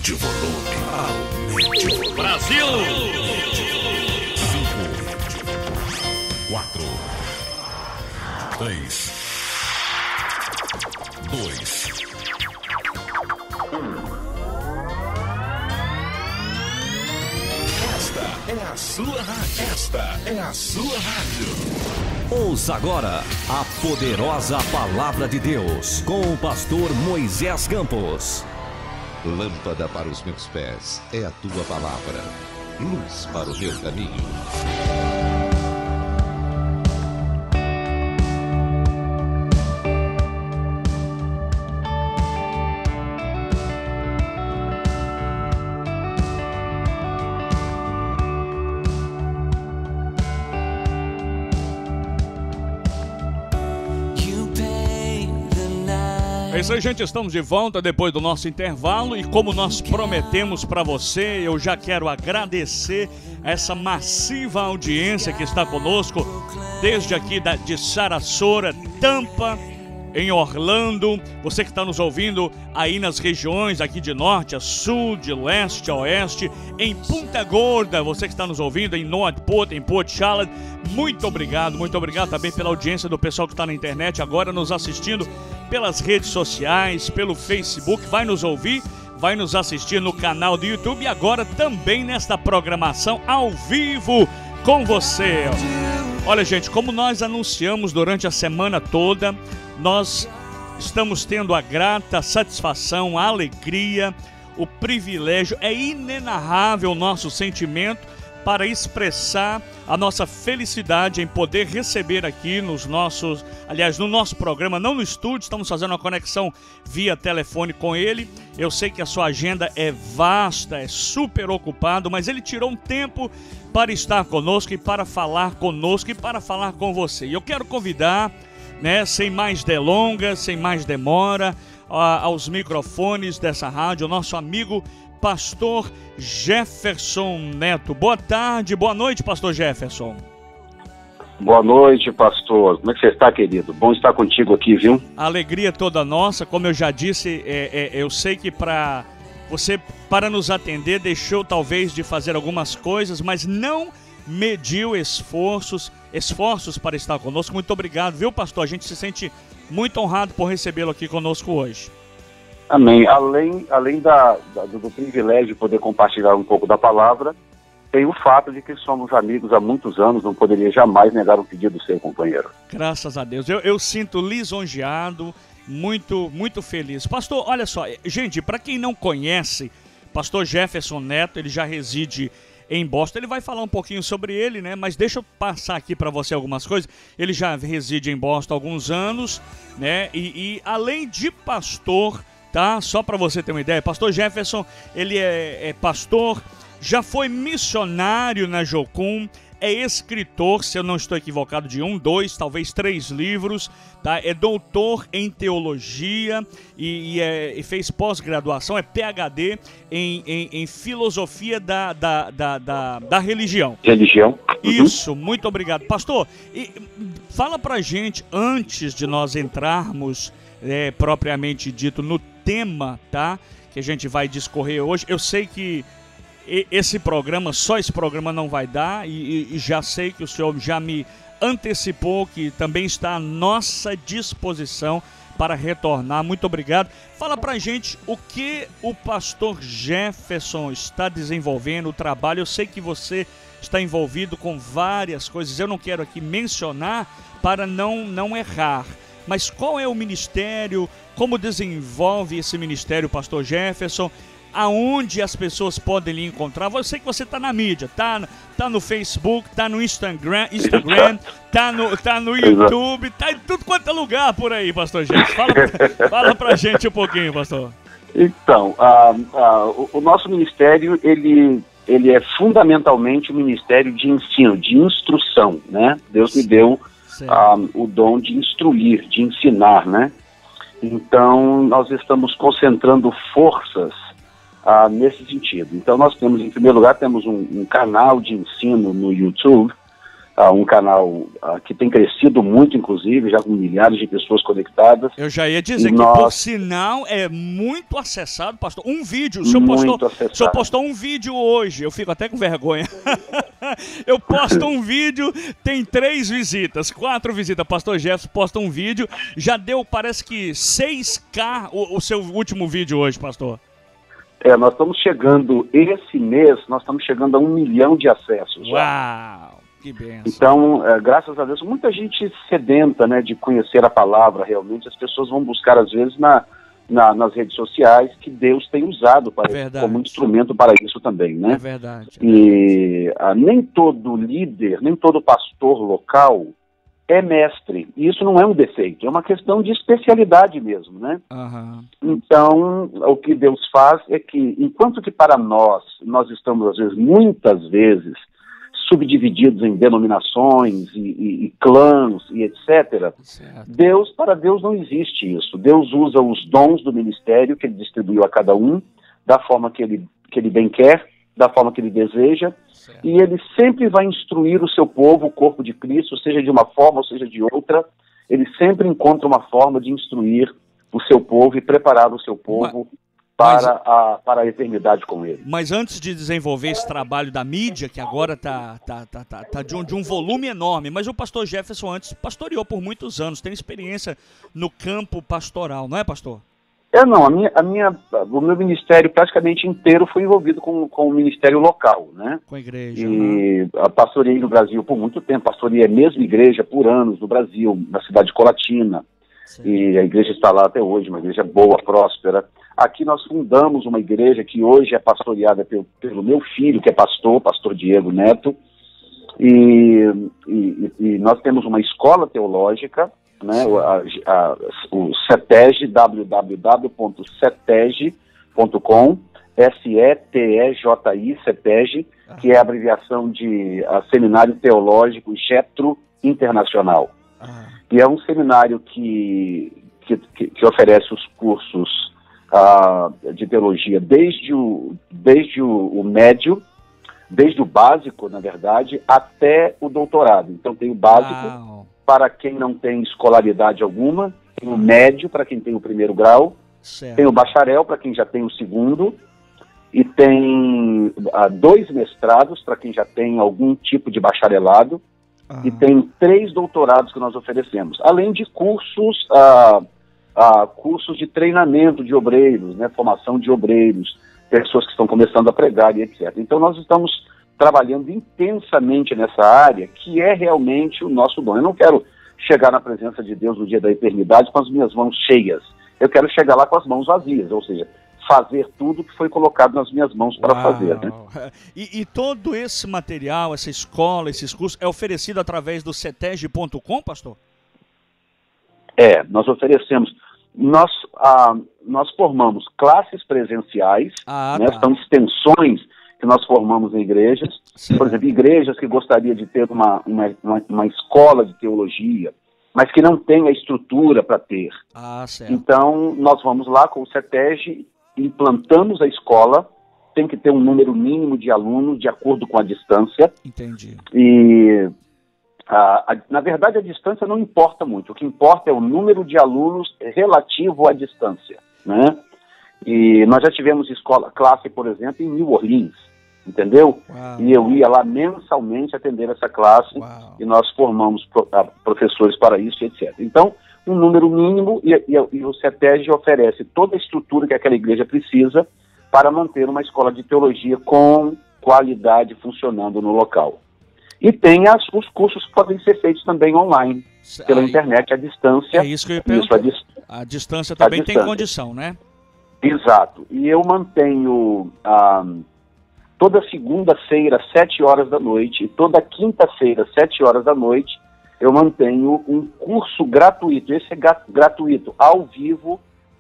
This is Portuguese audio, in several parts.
Aumente o volume. Aumente o volume. Brasil! 5, 4, 3, 2, 1. Esta é a sua rádio. Esta é a sua rádio. Ouça agora a poderosa palavra de Deus com o pastor Moisés Campos. Lâmpada para os meus pés é a tua palavra, luz para o meu caminho. É isso aí, gente, estamos de volta depois do nosso intervalo e como nós prometemos para você, eu já quero agradecer essa massiva audiência que está conosco desde aqui de Sarasota, Tampa, em Orlando, você que está nos ouvindo aí nas regiões aqui de norte a sul, de leste a oeste, em Punta Gorda, você que está nos ouvindo em Northport, em Port Charlotte, muito obrigado também pela audiência do pessoal que está na internet, agora nos assistindo pelas redes sociais, pelo Facebook, vai nos ouvir, vai nos assistir no canal do YouTube e agora também nesta programação ao vivo com você. Olha, gente, como nós anunciamos durante a semana toda, nós estamos tendo a grata satisfação, a alegria, o privilégio, é inenarrável o nosso sentimento para expressar a nossa felicidade em poder receber aqui no nosso programa, não no estúdio, estamos fazendo uma conexão via telefone com ele. Eu sei que a sua agenda é vasta, é super ocupado, mas ele tirou um tempo para estar conosco e para falar conosco e para falar com você. E eu quero convidar, sem mais delongas, sem mais demora, aos microfones dessa rádio, o nosso amigo Pastor Jefferson Neto. Boa tarde, boa noite, Pastor Jefferson. Boa noite, pastor. Como é que você está, querido? Bom estar contigo aqui, viu? A alegria toda nossa, como eu já disse, eu sei que você, para nos atender, deixou talvez de fazer algumas coisas, mas não mediu esforços para estar conosco. Muito obrigado, viu, pastor? A gente se sente muito honrado por recebê-lo aqui conosco hoje. Amém. Além do privilégio de poder compartilhar um pouco da palavra, tem o fato de que somos amigos há muitos anos, não poderia jamais negar o pedido seu, companheiro. Graças a Deus. Eu sinto lisonjeado, muito, muito feliz. Pastor, olha só, gente, para quem não conhece, Pastor Jefferson Neto, ele já reside em Boston. Ele vai falar um pouquinho sobre ele, né? Mas deixa eu passar aqui para você algumas coisas. Ele já reside em Boston há alguns anos, né? E além de pastor, tá? Só para você ter uma ideia, Pastor Jefferson, ele é pastor, já foi missionário na Jocum, é escritor, se eu não estou equivocado, de 1, 2, talvez 3 livros, tá? É doutor em teologia e fez pós-graduação, é PhD em filosofia da religião. Religião. Isso, muito obrigado. Pastor, fala pra gente, antes de nós entrarmos propriamente dito no tema, tá? Que a gente vai discorrer hoje. Eu sei que esse programa não vai dar e já sei que o senhor já me antecipou que também está à nossa disposição para retornar. Muito obrigado. Fala pra gente o que o pastor Jefferson está desenvolvendo, o trabalho. Eu sei que você está envolvido com várias coisas. Eu não quero aqui mencionar para não errar. Mas qual é o ministério? Como desenvolve esse ministério, pastor Jefferson? Aonde as pessoas podem lhe encontrar? Eu sei que você está na mídia, tá no Facebook, tá no Instagram, tá no YouTube, tá em tudo quanto é lugar por aí, pastor Jefferson. Fala pra gente um pouquinho, pastor. Então, o nosso ministério, ele é fundamentalmente um ministério de ensino, de instrução, né? Deus me deu o dom de instruir, de ensinar, né? Então, nós estamos concentrando forças nesse sentido. Então, nós temos, em primeiro lugar, temos um canal de ensino no YouTube, um canal que tem crescido muito, inclusive, já com milhares de pessoas conectadas. Eu já ia dizer que, por sinal, é muito acessado, pastor. Um vídeo, o senhor postou um vídeo hoje, eu fico até com vergonha. Eu posto um vídeo, tem 3 visitas, 4 visitas. Pastor Jefferson posta um vídeo, já deu, parece que 6K o seu último vídeo hoje, pastor. Nós estamos chegando, esse mês, nós estamos chegando a 1 milhão de acessos. Uau! Que benção. Então, graças a Deus, muita gente sedenta, né, de conhecer a palavra realmente. As pessoas vão buscar, às vezes, nas redes sociais, que Deus tem usado como instrumento para isso também, né? É verdade. E nem todo líder, nem todo pastor local é mestre. E isso não é um defeito, é uma questão de especialidade mesmo, né? Uhum. Então, o que Deus faz é que, enquanto que para nós estamos, às vezes, muitas vezes, subdivididos em denominações e clãs e etc. Para Deus não existe isso. Deus usa os dons do ministério que Ele distribuiu a cada um, da forma que ele bem quer, da forma que Ele deseja, e Ele sempre vai instruir o seu povo, o corpo de Cristo, seja de uma forma ou seja de outra. Ele sempre encontra uma forma de instruir o seu povo e preparar o seu povo para a eternidade com Ele. Mas antes de desenvolver esse trabalho da mídia, que agora tá de um volume enorme, mas o pastor Jefferson antes pastoreou por muitos anos, tem experiência no campo pastoral, não é, pastor? Não, o meu ministério praticamente inteiro foi envolvido com o ministério local, né? Com a igreja. E pastoreei no Brasil por muito tempo, pastoreei a mesma igreja por anos no Brasil, na cidade de Colatina. Sim. E a igreja está lá até hoje, uma igreja boa, próspera. Aqui nós fundamos uma igreja que hoje é pastoreada pelo meu filho, que é pastor Diego Neto, e nós temos uma escola teológica, né, o CETEG, www.ceteg.com, SETEJI, CETEG, que é a abreviação de Seminário Teológico Getro Internacional. E é um seminário que oferece os cursos de teologia desde o médio, desde o básico, na verdade, até o doutorado. Então tem o básico para quem não tem escolaridade alguma, tem o médio para quem tem o primeiro grau, tem o bacharel para quem já tem o segundo, e tem 2 mestrados para quem já tem algum tipo de bacharelado, e tem 3 doutorados que nós oferecemos, além de cursos de treinamento de obreiros, né, formação de obreiros, pessoas que estão começando a pregar e etc. Então nós estamos trabalhando intensamente nessa área, que é realmente o nosso dom. Eu não quero chegar na presença de Deus no dia da eternidade com as minhas mãos cheias. Eu quero chegar lá com as mãos vazias, ou seja, fazer tudo que foi colocado nas minhas mãos para fazer. Né? E todo esse material, essa escola, esses cursos, é oferecido através do ceteg.com, pastor? Nós oferecemos, nós formamos classes presenciais, né? São extensões que nós formamos em igrejas. Sim. Por exemplo, igrejas que gostariam de ter uma escola de teologia, mas que não tem a estrutura para ter. Certo. Então, nós vamos lá com o CETEG, implantamos a escola, tem que ter um número mínimo de alunos de acordo com a distância. Entendi. E na verdade, a distância não importa muito. O que importa é o número de alunos relativo à distância, né? E nós já tivemos classe, por exemplo, em New Orleans, entendeu? Uau. E eu ia lá mensalmente atender essa classe. Uau. E nós formamos professores para isso, etc. Então, um número mínimo e o CETEG oferece toda a estrutura que aquela igreja precisa para manter uma escola de teologia com qualidade funcionando no local. E tem os cursos que podem ser feitos também online, pela internet, à distância. É isso que eu ia perguntar. A distância também tem condição, né? Exato. E eu mantenho toda segunda-feira, às 7 horas da noite, e toda quinta-feira, às 7 horas da noite, eu mantenho um curso gratuito. Esse é gratuito, ao vivo,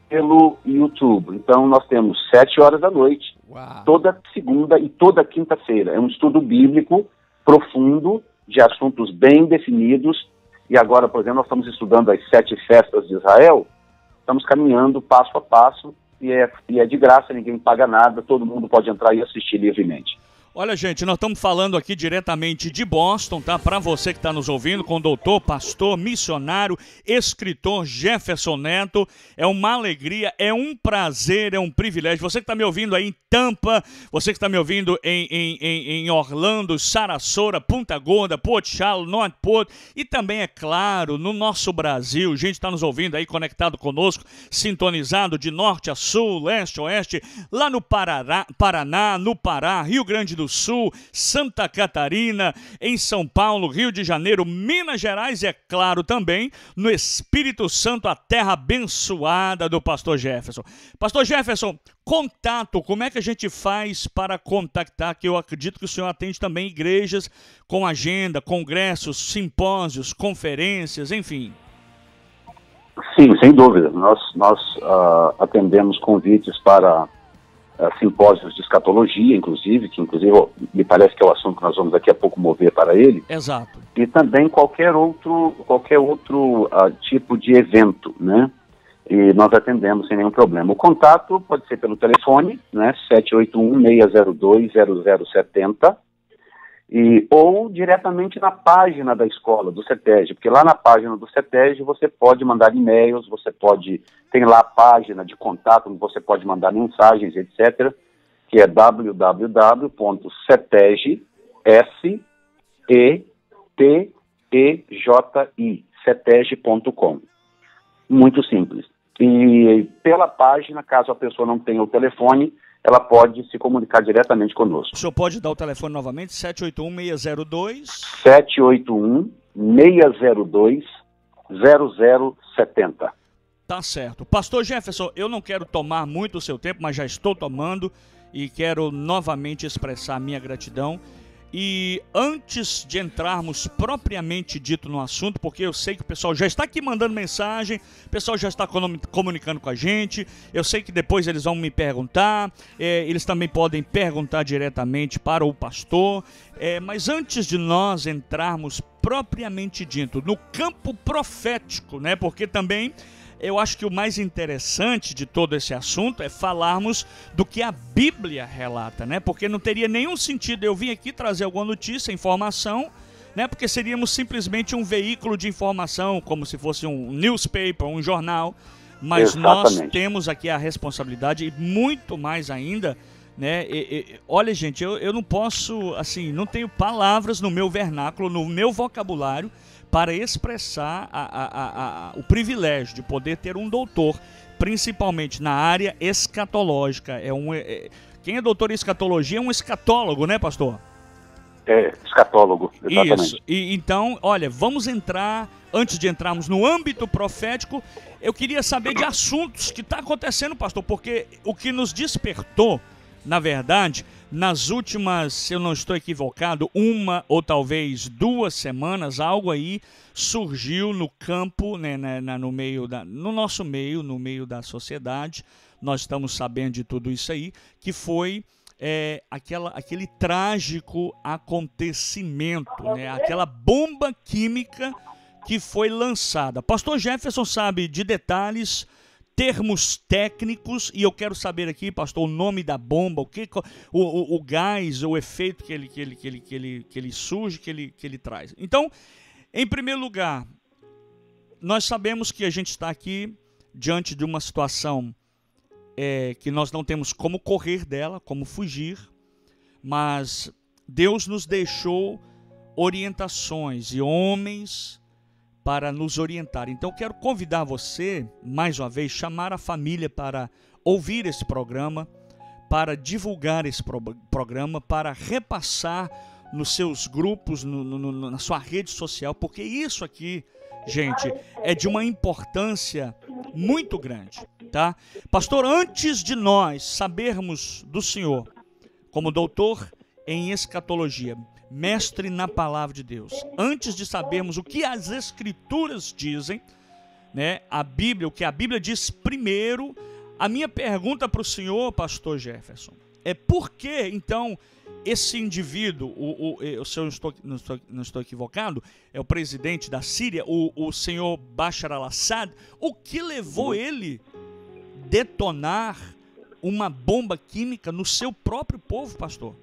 pelo YouTube. Então, nós temos 7 horas da noite, toda segunda e toda quinta-feira. É um estudo bíblico profundo, de assuntos bem definidos, e agora, por exemplo, nós estamos estudando as 7 festas de Israel, estamos caminhando passo a passo, e é de graça, ninguém paga nada, todo mundo pode entrar e assistir livremente. Olha, gente, nós estamos falando aqui diretamente de Boston, tá? Para você que está nos ouvindo, com o doutor, pastor, missionário, escritor Jefferson Neto. É uma alegria, é um prazer, é um privilégio. Você que está me ouvindo aí em Tampa, você que está me ouvindo em Orlando, Sarasota, Punta Gorda, Port Charlotte, Northport e também, é claro, no nosso Brasil. Gente está nos ouvindo aí, conectado conosco, sintonizado de norte a sul, leste a oeste, lá no Paraná, no Pará, Rio Grande do Sul, Santa Catarina, em São Paulo, Rio de Janeiro, Minas Gerais e, é claro, também no Espírito Santo, a terra abençoada do pastor Jefferson. Pastor Jefferson, contato, como é que a gente faz para contactar, que eu acredito que o senhor atende também igrejas com agenda, congressos, simpósios, conferências, enfim. Sim, sem dúvida. Nós atendemos convites para simpósios de escatologia, inclusive, me parece que é o assunto que nós vamos daqui a pouco mover para ele. Exato. E também qualquer outro tipo de evento, né? E nós atendemos sem nenhum problema. O contato pode ser pelo telefone, né? 781-602-0070, ou diretamente na página da escola, do CETESB, porque lá na página do CETESB você pode mandar e-mails, tem lá a página de contato, onde você pode mandar mensagens, etc., que é www.cetegi.com. Muito simples. E pela página, caso a pessoa não tenha o telefone, ela pode se comunicar diretamente conosco. O senhor pode dar o telefone novamente? 781-602... 781-602-0070. Tá certo. Pastor Jefferson, eu não quero tomar muito o seu tempo, mas já estou tomando e quero novamente expressar a minha gratidão. E antes de entrarmos propriamente dito no assunto, porque eu sei que o pessoal já está aqui mandando mensagem, o pessoal já está comunicando com a gente, eu sei que depois eles vão me perguntar, eles também podem perguntar diretamente para o pastor, mas antes de nós entrarmos propriamente dito no campo profético, né, porque também eu acho que o mais interessante de todo esse assunto é falarmos do que a Bíblia relata, né? Porque não teria nenhum sentido eu vir aqui trazer alguma notícia, informação, né? Porque seríamos simplesmente um veículo de informação, como se fosse um newspaper, um jornal. Mas Exatamente. Nós temos aqui a responsabilidade, e muito mais ainda, né? Olha, gente, eu não posso, assim, não tenho palavras no meu vernáculo, no meu vocabulário, para expressar o privilégio de poder ter um doutor, principalmente na área escatológica. Quem é doutor em escatologia é um escatólogo, né, pastor? Escatólogo, exatamente. Isso. E então, olha, vamos entrar, antes de entrarmos no âmbito profético, eu queria saber de assuntos que está acontecendo, pastor, porque o que nos despertou, na verdade, nas últimas, se eu não estou equivocado, 1 ou talvez 2 semanas, algo aí surgiu no campo, né, no nosso meio, no meio da sociedade. Nós estamos sabendo de tudo isso aí, que foi aquele trágico acontecimento, né, aquela bomba química que foi lançada. Pastor Jefferson sabe de detalhes, termos técnicos, e eu quero saber aqui, pastor, o nome da bomba, o gás, o efeito que ele surge, que ele traz. Então, em primeiro lugar, nós sabemos que a gente está aqui diante de uma situação que nós não temos como correr dela, como fugir, mas Deus nos deixou orientações e homens para nos orientar. Então eu quero convidar você, mais uma vez, chamar a família para ouvir esse programa, para divulgar esse programa, para repassar nos seus grupos, na sua rede social, porque isso aqui, gente, é de uma importância muito grande, tá? Pastor, antes de nós sabermos do senhor, como doutor em escatologia, mestre na palavra de Deus, antes de sabermos o que as escrituras dizem, né, a Bíblia, o que a Bíblia diz primeiro, a minha pergunta para o senhor, pastor Jefferson, é por que, então, esse indivíduo, se eu não estou equivocado, é o presidente da Síria, o senhor Bashar al-Assad, o que levou ele detonar uma bomba química no seu próprio povo, pastor?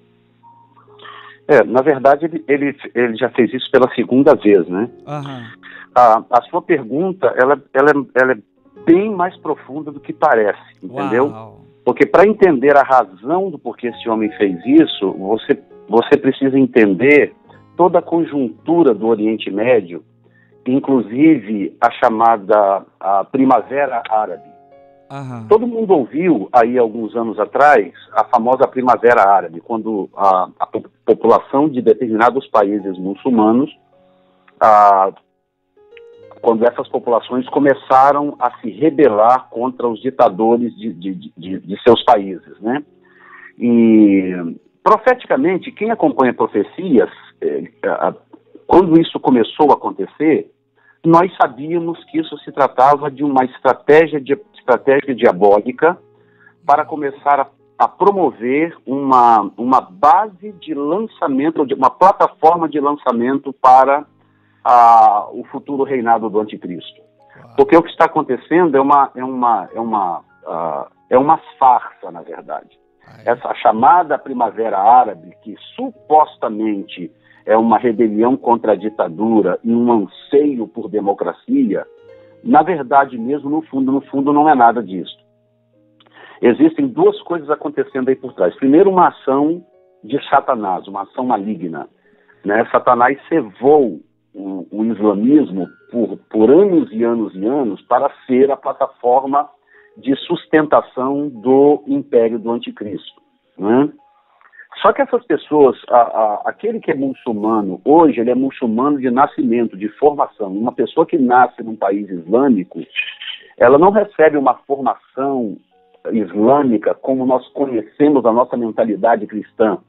Na verdade, ele já fez isso pela segunda vez, né? A sua pergunta, ela é bem mais profunda do que parece, entendeu? Uau. Porque para entender a razão do porquê esse homem fez isso, você precisa entender toda a conjuntura do Oriente Médio, inclusive a chamada Primavera Árabe. Todo mundo ouviu aí alguns anos atrás a famosa Primavera Árabe, quando a população de determinados países muçulmanos, quando essas populações começaram a se rebelar contra os ditadores de seus países, né? E profeticamente, quem acompanha profecias, quando isso começou a acontecer, nós sabíamos que isso se tratava de uma estratégia diabólica para começar a promover uma base de lançamento, uma plataforma de lançamento para o futuro reinado do anticristo. Porque o que está acontecendo é uma farsa, na verdade. Essa chamada Primavera Árabe, que supostamente é uma rebelião contra a ditadura e um anseio por democracia, na verdade mesmo, no fundo não é nada disso. Existem duas coisas acontecendo aí por trás. Primeiro, uma ação de Satanás, uma ação maligna, né? Satanás cevou o islamismo por anos e anos e anos para ser a plataforma de sustentação do império do anticristo, né? Só que essas pessoas, aquele que é muçulmano, hoje ele é muçulmano de nascimento, de formação. Uma pessoa que nasce num país islâmico, ela não recebe uma formação islâmica como nós conhecemos a nossa mentalidade cristã.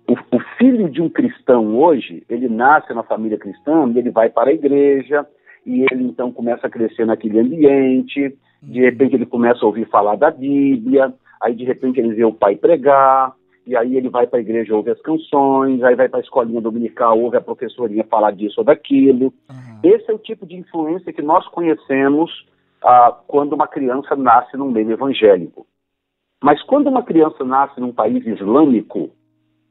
O filho de um cristão hoje, ele nasce na família cristã e ele vai para a igreja e ele então começa a crescer naquele ambiente, de repente ele começa a ouvir falar da Bíblia, aí de repente ele vê o pai pregar, e aí ele vai para a igreja, ouve as canções, aí vai para a escolinha dominical, ouve a professorinha falar disso ou daquilo. Esse é o tipo de influência que nós conhecemos quando uma criança nasce num meio evangélico. Mas quando uma criança nasce num país islâmico,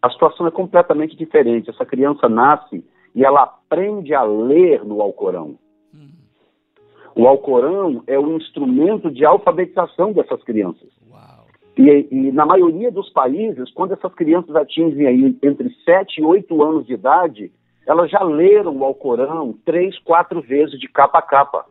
a situação é completamente diferente. Essa criança nasce e ela aprende a ler no Alcorão. O Alcorão é o instrumento de alfabetização dessas crianças. E na maioria dos países, quando essas crianças atingem aí entre 7 e 8 anos de idade, elas já leram o Alcorão 3, 4 vezes de capa a capa.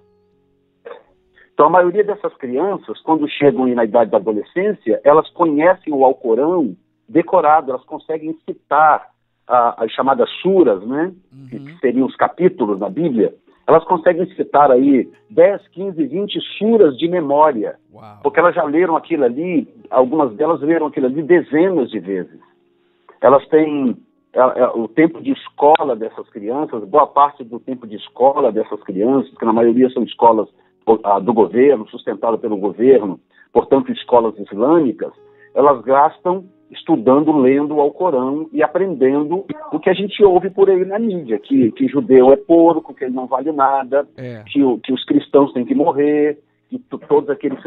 Então a maioria dessas crianças, quando chegam na idade da adolescência, elas conhecem o Alcorão decorado, elas conseguem citar as chamadas suras, né? Que seriam os capítulos da Bíblia. Elas conseguem citar aí 10, 15, 20 suras de memória. Porque elas já leram aquilo ali, algumas delas leram aquilo ali dezenas de vezes. Elas têm o tempo de escola dessas crianças, boa parte do tempo de escola dessas crianças, que na maioria são escolas do governo, sustentadas pelo governo, portanto escolas islâmicas, elas gastam estudando, lendo o Alcorão e aprendendo o que a gente ouve por aí na mídia, que judeu é porco, que ele não vale nada, que os cristãos têm que morrer, que todos aqueles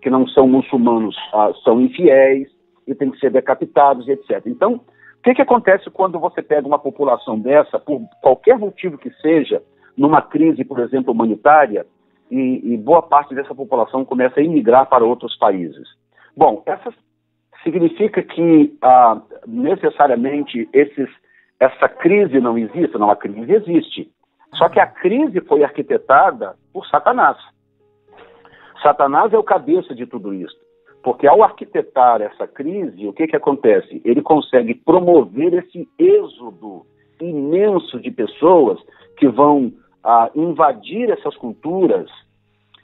que não são muçulmanos são infiéis e têm que ser decapitados, etc. Então, o que acontece quando você pega uma população dessa, por qualquer motivo que seja, numa crise, por exemplo, humanitária, e boa parte dessa população começa a emigrar para outros países? Bom, significa que necessariamente essa crise não existe? Não, a crise existe. Só que a crise foi arquitetada por Satanás. Satanás é o cabeça de tudo isso. Porque ao arquitetar essa crise, o que acontece? Ele consegue promover esse êxodo imenso de pessoas que vão invadir essas culturas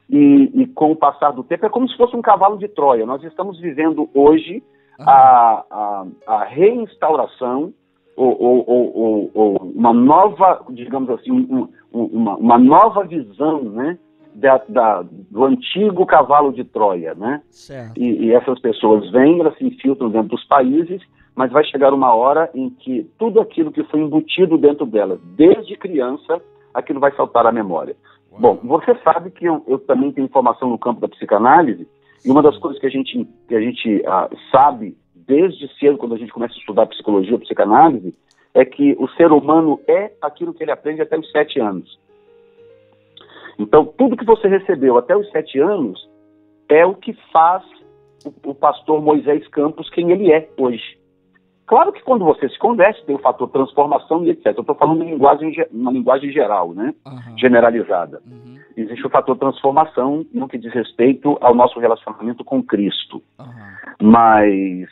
e com o passar do tempo é como se fosse um cavalo de Troia. Nós estamos vivendo hoje a reinstauração ou uma nova, digamos assim, uma nova visão, né, do antigo cavalo de Troia, né? E essas pessoas vêm, elas se infiltram dentro dos países, mas vai chegar uma hora em que tudo aquilo que foi embutido dentro delas, desde criança, aquilo vai saltar à memória. Bom, você sabe que eu também tenho formação no campo da psicanálise, e uma das coisas que a gente sabe desde cedo, quando a gente começa a estudar psicologia ou psicanálise, é que o ser humano é aquilo que ele aprende até os 7 anos. Então, tudo que você recebeu até os 7 anos é o que faz o pastor Moisés Campos quem ele é hoje. Claro que quando você se converte, tem o fator transformação e etc. Eu estou falando uma linguagem geral, né? Generalizada. Existe o fator transformação no que diz respeito ao nosso relacionamento com Cristo. Mas,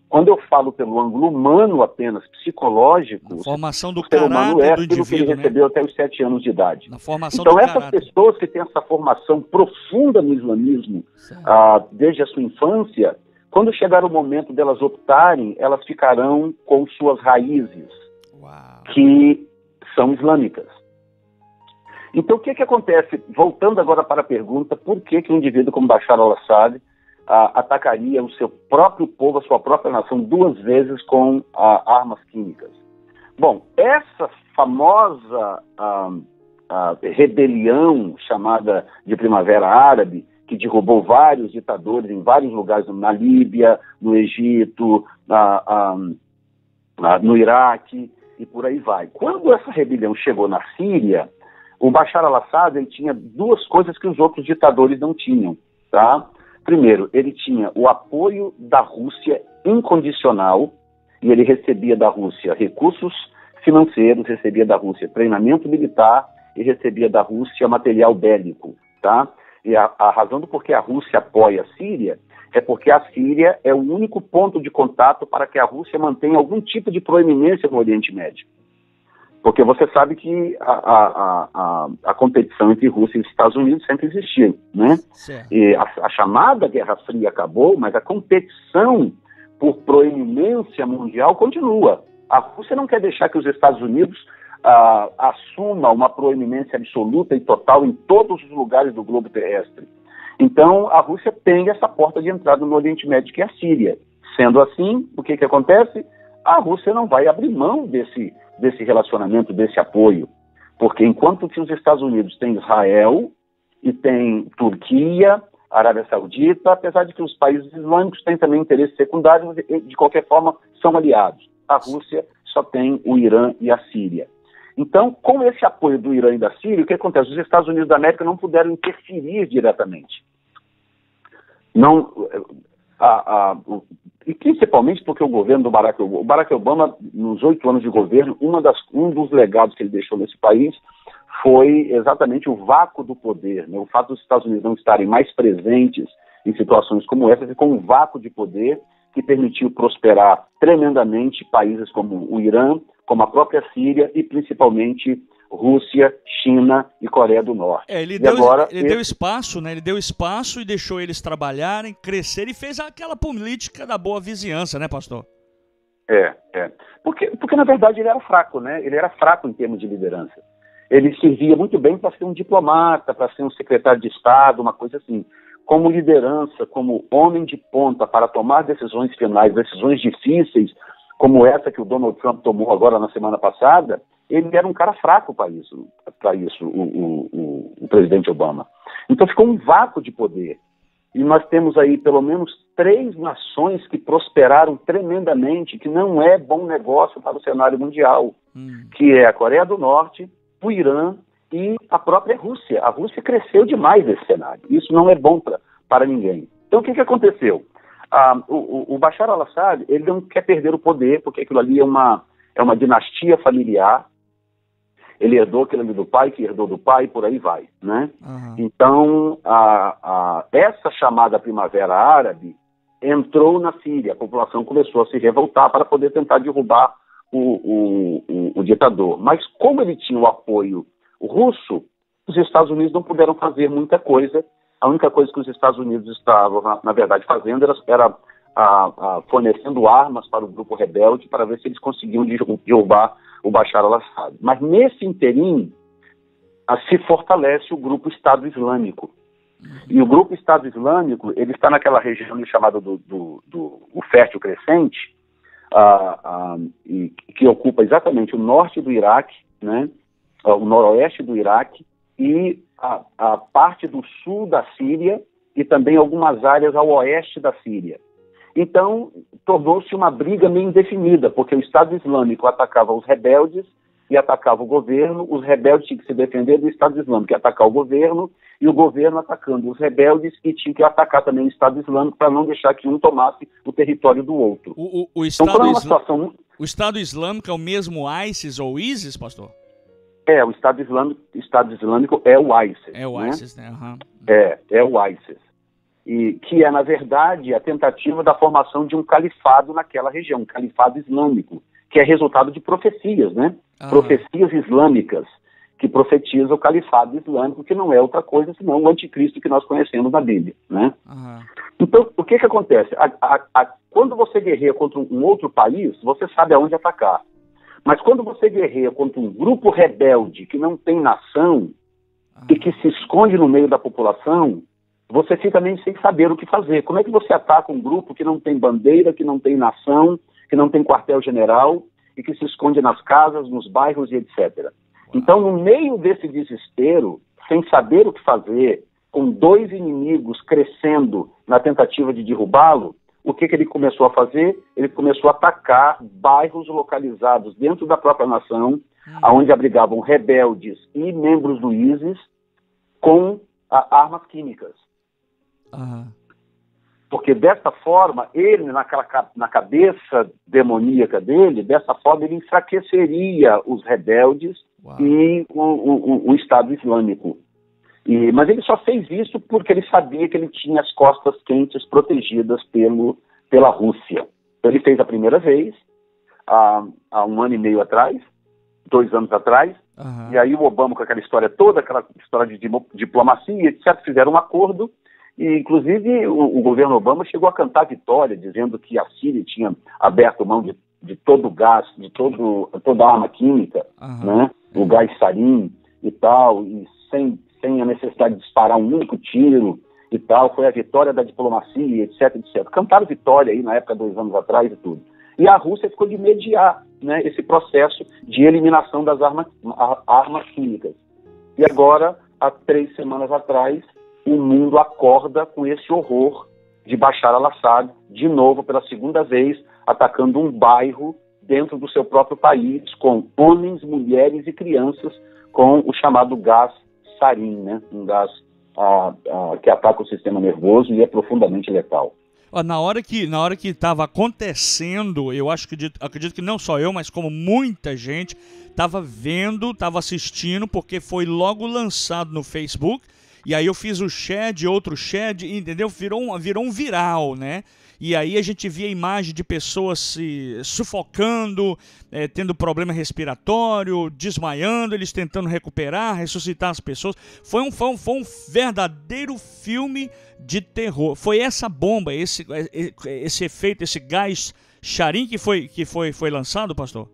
quando eu falo pelo ângulo humano apenas, psicológico, na formação do o ser humano é do aquilo que ele recebeu até os 7 anos de idade. Na formação então, do essas caráter. pessoas que têm essa formação profunda no islamismo, desde a sua infância, quando chegar o momento delas optarem, elas ficarão com suas raízes, que são islâmicas. Então, o que acontece? Voltando agora para a pergunta, por que um indivíduo como Bashar al-Assad atacaria o seu próprio povo, a sua própria nação, 2 vezes com armas químicas? Bom, essa famosa rebelião chamada de Primavera Árabe, que derrubou vários ditadores em vários lugares, na Líbia, no Egito, no Iraque, e por aí vai. Quando essa rebelião chegou na Síria, o Bashar al-Assad ele tinha 2 coisas que os outros ditadores não tinham, tá? Primeiro, ele tinha o apoio da Rússia incondicional, e ele recebia da Rússia recursos financeiros, recebia da Rússia treinamento militar e recebia da Rússia material bélico, tá? E a razão do porquê a Rússia apoia a Síria é porque a Síria é o único ponto de contato para que a Rússia mantenha algum tipo de proeminência no Oriente Médio. Porque você sabe que a competição entre Rússia e Estados Unidos sempre existiu, né? E a chamada Guerra Fria acabou, mas a competição por proeminência mundial continua. A Rússia não quer deixar que os Estados Unidos assuma uma proeminência absoluta e total em todos os lugares do globo terrestre. Então, a Rússia tem essa porta de entrada no Oriente Médio, que é a Síria. Sendo assim, o que acontece? A Rússia não vai abrir mão desse relacionamento, desse apoio. Porque enquanto que os Estados Unidos têm Israel e tem Turquia, Arábia Saudita, apesar de que os países islâmicos têm também interesses secundários, de qualquer forma, são aliados. A Rússia só tem o Irã e a Síria. Então, com esse apoio do Irã e da Síria, o que acontece? Os Estados Unidos da América não puderam interferir diretamente. E principalmente porque o governo do Barack Obama, nos 8 anos de governo, um dos legados que ele deixou nesse país foi exatamente o vácuo do poder, né? O fato dos Estados Unidos não estarem mais presentes em situações como essa, ficou um vácuo de poder que permitiu prosperar tremendamente países como o Irã, como a própria Síria e principalmente Rússia, China e Coreia do Norte. Ele deu espaço, né? Ele deu espaço e deixou eles trabalharem, crescerem e fez aquela política da boa vizinhança, né, pastor? Porque na verdade ele era fraco, né? Ele era fraco em termos de liderança. Ele servia muito bem para ser um diplomata, para ser um secretário de Estado, uma coisa assim. Como liderança, como homem de ponta para tomar decisões finais, decisões difíceis, como essa que o Donald Trump tomou agora na semana passada, ele era um cara fraco para isso, o presidente Obama. Então ficou um vácuo de poder. E nós temos aí pelo menos 3 nações que prosperaram tremendamente, que não é bom negócio para o cenário mundial, que é a Coreia do Norte, o Irã e a própria Rússia. A Rússia cresceu demais nesse cenário. Isso não é bom para ninguém. Então o que aconteceu? O Bashar al-Assad, ele não quer perder o poder, porque aquilo ali é uma dinastia familiar. Ele herdou aquilo ali do pai, que herdou do pai, por aí vai, né? Então, essa chamada Primavera Árabe entrou na Síria. A população começou a se revoltar para poder tentar derrubar o ditador. Mas como ele tinha o apoio russo, os Estados Unidos não puderam fazer muita coisa. A única coisa que os Estados Unidos estavam, na verdade, fazendo era fornecendo armas para o grupo rebelde para ver se eles conseguiam derrubar o Bashar al-Assad. Mas nesse interim se fortalece o grupo Estado Islâmico. E o grupo Estado Islâmico, ele está naquela região chamada do Fértil Crescente, que ocupa exatamente o norte do Iraque, né, o noroeste do Iraque e a parte do sul da Síria e também algumas áreas ao oeste da Síria. Então, tornou-se uma briga meio indefinida, porque o Estado Islâmico atacava os rebeldes e atacava o governo, os rebeldes tinham que se defender do Estado Islâmico e atacar o governo, e o governo atacando os rebeldes e tinha que atacar também o Estado Islâmico para não deixar que um tomasse o território do outro. O Estado Islâmico é o mesmo ISIS ou ISIS, pastor? O Estado Islâmico é o ISIS. É o ISIS, né? Uhum. É o ISIS. E que é, na verdade, a tentativa da formação de um califado naquela região, um califado islâmico, que é resultado de profecias, né? Profecias islâmicas, que profetizam o califado islâmico, que não é outra coisa senão o anticristo que nós conhecemos na Bíblia, né? Então, o que acontece? Quando você guerreia contra um outro país, você sabe aonde atacar. Mas quando você guerreia contra um grupo rebelde que não tem nação e que se esconde no meio da população, você fica meio sem saber o que fazer. Como é que você ataca um grupo que não tem bandeira, que não tem nação, que não tem quartel-general e que se esconde nas casas, nos bairros e etc. Então, no meio desse desespero, sem saber o que fazer, com dois inimigos crescendo na tentativa de derrubá-lo, o que ele começou a fazer? Ele começou a atacar bairros localizados dentro da própria nação, onde abrigavam rebeldes e membros do ISIS com armas químicas. Porque dessa forma, ele, na cabeça demoníaca dele, dessa forma ele enfraqueceria os rebeldes e o Estado Islâmico. Mas ele só fez isso porque ele sabia que ele tinha as costas quentes protegidas pela Rússia. Então, ele fez a primeira vez, há 1 ano e meio atrás, 2 anos atrás, e aí o Obama, com aquela história toda, aquela história de diplomacia, etc., fizeram um acordo. E, inclusive, o governo Obama chegou a cantar vitória, dizendo que a Síria tinha aberto mão de todo o gás, de toda a arma química, né? O gás sarin e tal, e sem a necessidade de disparar um único tiro e tal. Foi a vitória da diplomacia, etc, etc. Cantaram vitória aí na época, 2 anos atrás e tudo. E a Rússia ficou de mediar, né, esse processo de eliminação das armas químicas. E agora, há 3 semanas atrás, o mundo acorda com esse horror de Bashar al-Assad, de novo, pela 2ª vez, atacando um bairro dentro do seu próprio país, com homens, mulheres e crianças, com o chamado gás sarin, né? Um gás que ataca o sistema nervoso e é profundamente letal. Na hora que estava acontecendo, eu acredito que não só eu, mas como muita gente estava vendo, estava assistindo, porque foi logo lançado no Facebook. E aí eu fiz o share de outro share, entendeu? Virou um viral, né? E aí a gente via imagem de pessoas se sufocando, tendo problema respiratório, desmaiando, eles tentando recuperar, ressuscitar as pessoas. Foi um verdadeiro filme de terror. Foi essa bomba, esse efeito, esse gás sarin que foi lançado, pastor?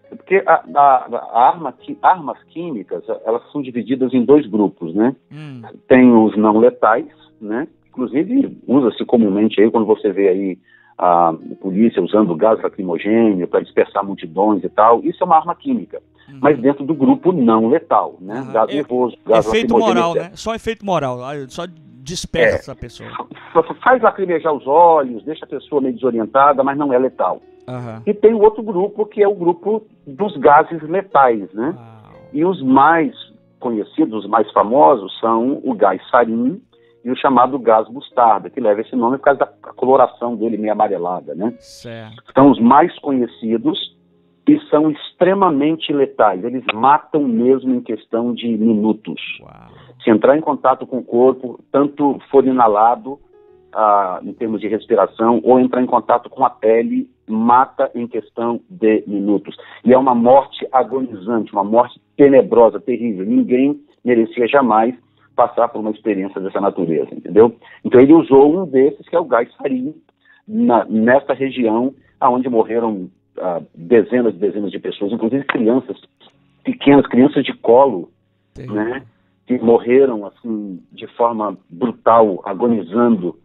Porque armas químicas, elas são divididas em 2 grupos, né? Tem os não letais, né? Inclusive, usa-se comumente aí, quando você vê aí a polícia usando gás lacrimogêneo para dispersar multidões e tal, isso é uma arma química. Mas dentro do grupo não letal, né? Gás nervoso, gás efeito moral, né? Só efeito moral, só dispersa essa pessoa. Faz lacrimejar os olhos, deixa a pessoa meio desorientada, mas não é letal. E tem o outro grupo, que é o grupo dos gases letais, né? E os mais conhecidos, os mais famosos, são o gás sarin e o chamado gás mostarda, que leva esse nome por causa da coloração dele meio amarelada, né? São os mais conhecidos e são extremamente letais. Eles matam mesmo em questão de minutos. Se entrar em contato com o corpo, tanto for inalado, em termos de respiração, ou entrar em contato com a pele, mata em questão de minutos. E é uma morte agonizante, uma morte tenebrosa, terrível. Ninguém merecia jamais passar por uma experiência dessa natureza, entendeu? Então ele usou um desses, que é o gás sarin, nessa região onde morreram dezenas e dezenas de pessoas, inclusive crianças pequenas, crianças de colo, né, que morreram assim de forma brutal, agonizando,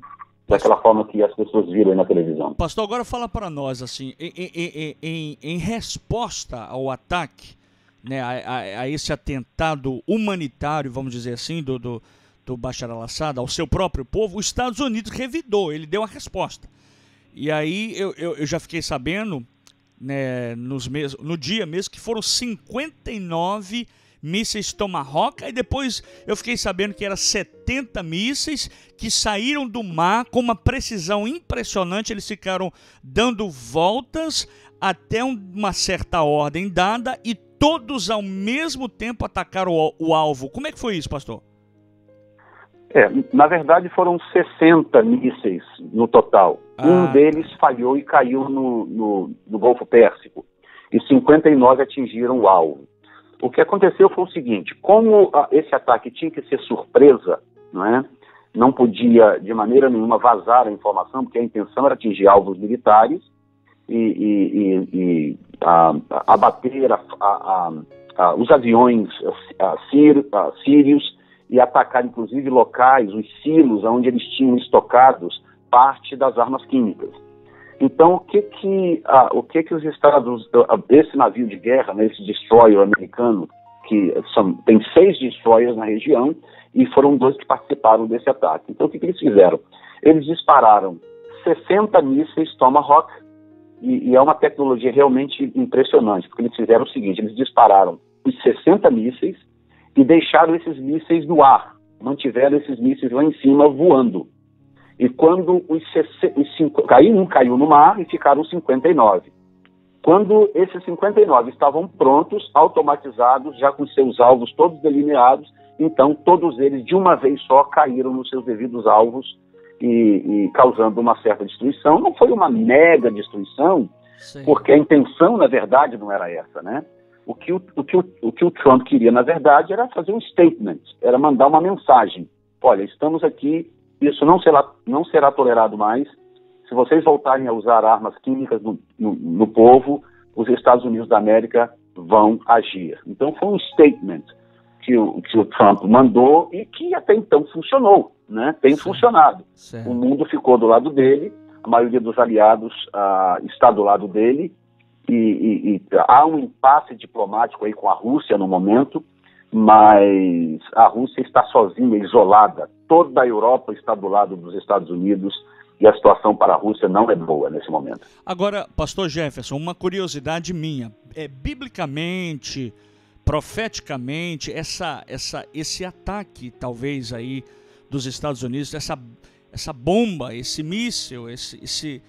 daquela forma que as pessoas viram aí na televisão. Pastor, agora fala para nós, assim, em resposta ao ataque, né, a esse atentado humanitário, vamos dizer assim, do do Bashar al-Assad ao seu próprio povo, os Estados Unidos revidou, ele deu a resposta. E aí eu já fiquei sabendo, né, no dia mesmo, que foram 59 mísseis Tomahawk, e depois eu fiquei sabendo que eram 70 mísseis que saíram do mar com uma precisão impressionante. Eles ficaram dando voltas até uma certa ordem dada e todos ao mesmo tempo atacaram o alvo. Como é que foi isso, pastor? Na verdade foram 60 mísseis no total. Um deles falhou e caiu no Golfo Pérsico. E 59 atingiram o alvo. O que aconteceu foi o seguinte: como esse ataque tinha que ser surpresa, não podia de maneira nenhuma vazar a informação, porque a intenção era atingir alvos militares e abater os aviões sírios e atacar inclusive locais, os silos onde eles tinham estocados parte das armas químicas. Então, o que os Estados... Esse navio de guerra, esse destroyer americano, tem 6 destroyers na região, e foram 2 que participaram desse ataque. Então, o que eles fizeram? Eles dispararam 60 mísseis Tomahawk, e é uma tecnologia realmente impressionante, porque eles fizeram o seguinte: eles dispararam os 60 mísseis e deixaram esses mísseis no ar, mantiveram esses mísseis lá em cima voando. E quando caiu no mar e ficaram 59. Quando esses 59 estavam prontos, automatizados, já com seus alvos todos delineados, então todos eles de uma vez só caíram nos seus devidos alvos e causando uma certa destruição. Não foi uma mega destruição, sim, porque a intenção, na verdade, não era essa, né? O que o Trump queria, na verdade, era fazer um statement, era mandar uma mensagem. Olha, estamos aqui. Isso não será tolerado mais. Se vocês voltarem a usar armas químicas no povo, os Estados Unidos da América vão agir. Então foi um statement que o Trump mandou e que até então funcionou, né? Tem funcionado. Certo. O mundo ficou do lado dele, a maioria dos aliados está do lado dele, e há um impasse diplomático aí com a Rússia no momento, mas a Rússia está sozinha, isolada. Toda a Europa está do lado dos Estados Unidos e a situação para a Rússia não é boa nesse momento. Agora, pastor Jefferson, uma curiosidade minha. Biblicamente, profeticamente, esse ataque, talvez, aí dos Estados Unidos, essa bomba, esse míssil, esse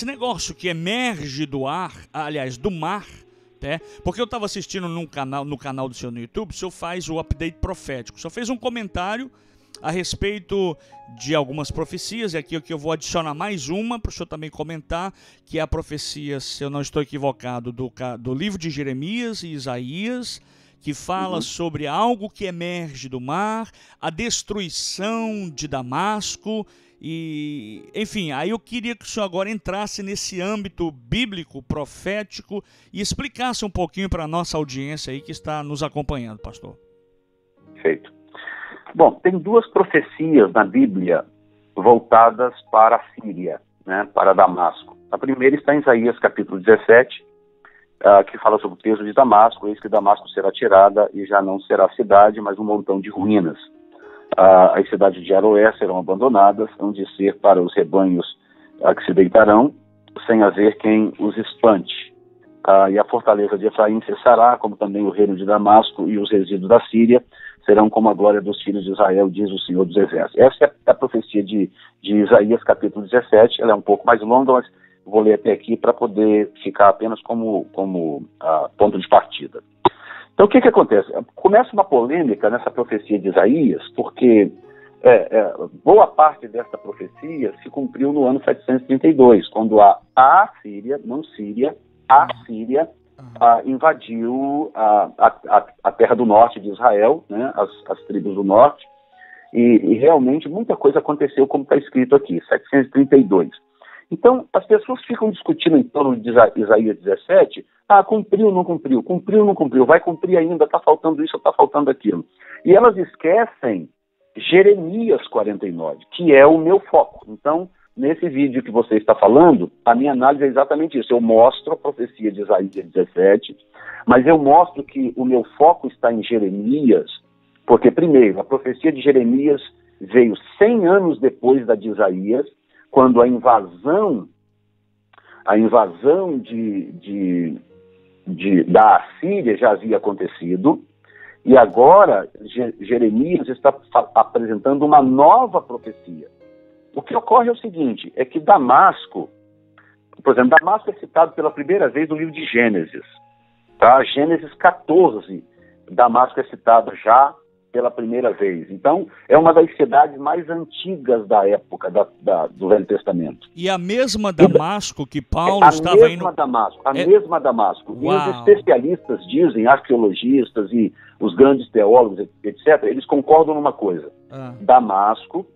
negócio que emerge do ar, aliás, do mar, porque eu estava assistindo no canal do senhor no YouTube, o senhor faz o update profético, o senhor fez um comentário a respeito de algumas profecias, e aqui é que eu vou adicionar mais uma para o senhor também comentar, que é a profecia, se eu não estou equivocado, do livro de Jeremias e Isaías, que fala sobre algo que emerge do mar, a destruição de Damasco. E, enfim, aí eu queria que o senhor agora entrasse nesse âmbito bíblico, profético, e explicasse um pouquinho para a nossa audiência aí que está nos acompanhando, pastor. Perfeito. Bom, tem 2 profecias na Bíblia voltadas para a Síria, né, para Damasco. A primeira está em Isaías capítulo 17, que fala sobre o peso de Damasco. Eis que Damasco será tirada e já não será cidade, mas um montão de ruínas. As cidades de Aroé serão abandonadas, hão de ser para os rebanhos que se deitarão, sem haver quem os espante. E a fortaleza de Efraim cessará, como também o reino de Damasco, e os resíduos da Síria serão como a glória dos filhos de Israel, diz o Senhor dos Exércitos. Essa é a profecia de Isaías capítulo 17, ela é um pouco mais longa, mas vou ler até aqui para poder ficar apenas como ponto de partida. Então, o que acontece? Começa uma polêmica nessa profecia de Isaías, porque boa parte dessa profecia se cumpriu no ano 732, quando a Síria, não Síria, a Síria invadiu a terra do norte de Israel, né, as tribos do norte, e realmente muita coisa aconteceu, como está escrito aqui, 732. Então, as pessoas ficam discutindo em torno de Isaías 17, cumpriu, não cumpriu, vai cumprir ainda, está faltando isso, está faltando aquilo. E elas esquecem Jeremias 49, que é o meu foco. Então, nesse vídeo que você está falando, a minha análise é exatamente isso. Eu mostro a profecia de Isaías 17, mas eu mostro que o meu foco está em Jeremias, Porque, primeiro, a profecia de Jeremias veio 100 anos depois da de Isaías, quando a invasão da Assíria já havia acontecido, e agora Jeremias está apresentando uma nova profecia. O que ocorre é o seguinte, é que Damasco, por exemplo, Damasco é citado pela primeira vez no livro de Gênesis, tá? Gênesis 14, Damasco é citado já pela primeira vez. Então, é uma das cidades mais antigas da época do Velho Testamento. E a mesma Damasco que Paulo estava indo... A mesma Damasco. Uau. E os especialistas dizem, arqueologistas e os grandes teólogos, etc., eles concordam numa coisa. Damasco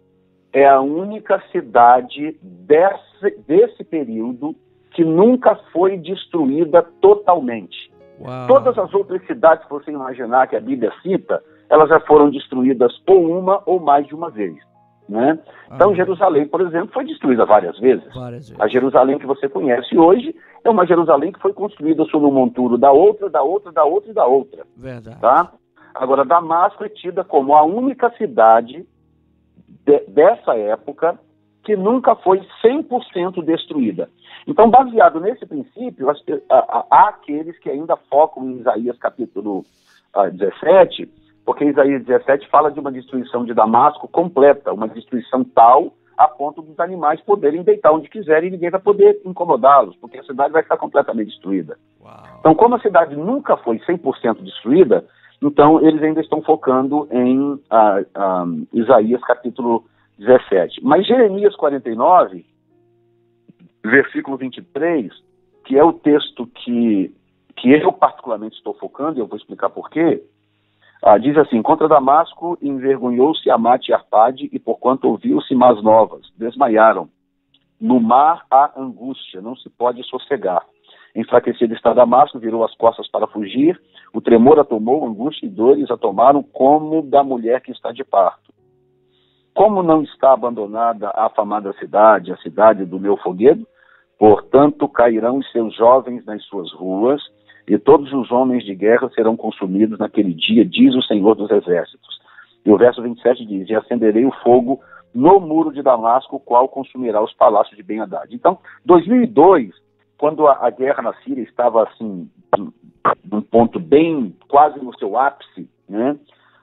é a única cidade desse período que nunca foi destruída totalmente. Uau. Todas as outras cidades que você imaginar que a Bíblia cita, elas já foram destruídas ou uma ou mais de uma vez, né? Então, Jerusalém, por exemplo, foi destruída várias vezes. A Jerusalém que você conhece hoje é uma Jerusalém que foi construída sob o monturo da outra. Verdade. Tá? Agora, Damasco é tida como a única cidade dessa época que nunca foi 100% destruída. Então, baseado nesse princípio, há aqueles que ainda focam em Isaías capítulo 17, porque Isaías 17 fala de uma destruição de Damasco completa, uma destruição tal a ponto dos animais poderem deitar onde quiserem e ninguém vai poder incomodá-los, porque a cidade vai estar completamente destruída. Uau. Então, como a cidade nunca foi 100% destruída, então eles ainda estão focando em Isaías capítulo 17. Mas Jeremias 49, versículo 23, que é o texto que eu particularmente estou focando, e eu vou explicar por quê, diz assim: contra Damasco envergonhou-se Amate e Arpade, e porquanto ouviu-se más novas, desmaiaram. No mar há angústia, não se pode sossegar. Enfraquecido está Damasco, virou as costas para fugir, o tremor a tomou, angústia e dores a tomaram como da mulher que está de parto. Como não está abandonada a afamada cidade, a cidade do meu foguedo? Portanto cairão os seus jovens nas suas ruas, e todos os homens de guerra serão consumidos naquele dia, diz o Senhor dos Exércitos. E o verso 27 diz: e acenderei o fogo no muro de Damasco, o qual consumirá os palácios de Ben-Hadad. Então, 2002, quando a guerra na Síria estava assim, num ponto bem, quase no seu ápice, né?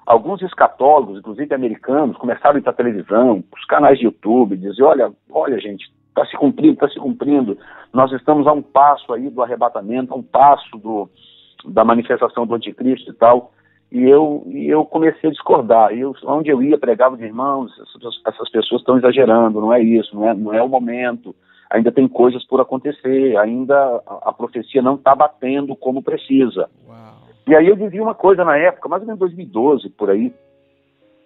Alguns escatólogos, inclusive americanos, começaram a ir para a televisão, os canais de YouTube, dizer: olha gente, está se cumprindo, nós estamos a um passo aí do arrebatamento, a um passo da manifestação do anticristo e tal. E eu comecei a discordar. Onde eu ia, pregava de irmãos, essas pessoas estão exagerando, não é isso, não é o momento, ainda tem coisas por acontecer, ainda a profecia não está batendo como precisa. Uau. E aí eu dizia uma coisa na época, mais ou menos 2012, por aí,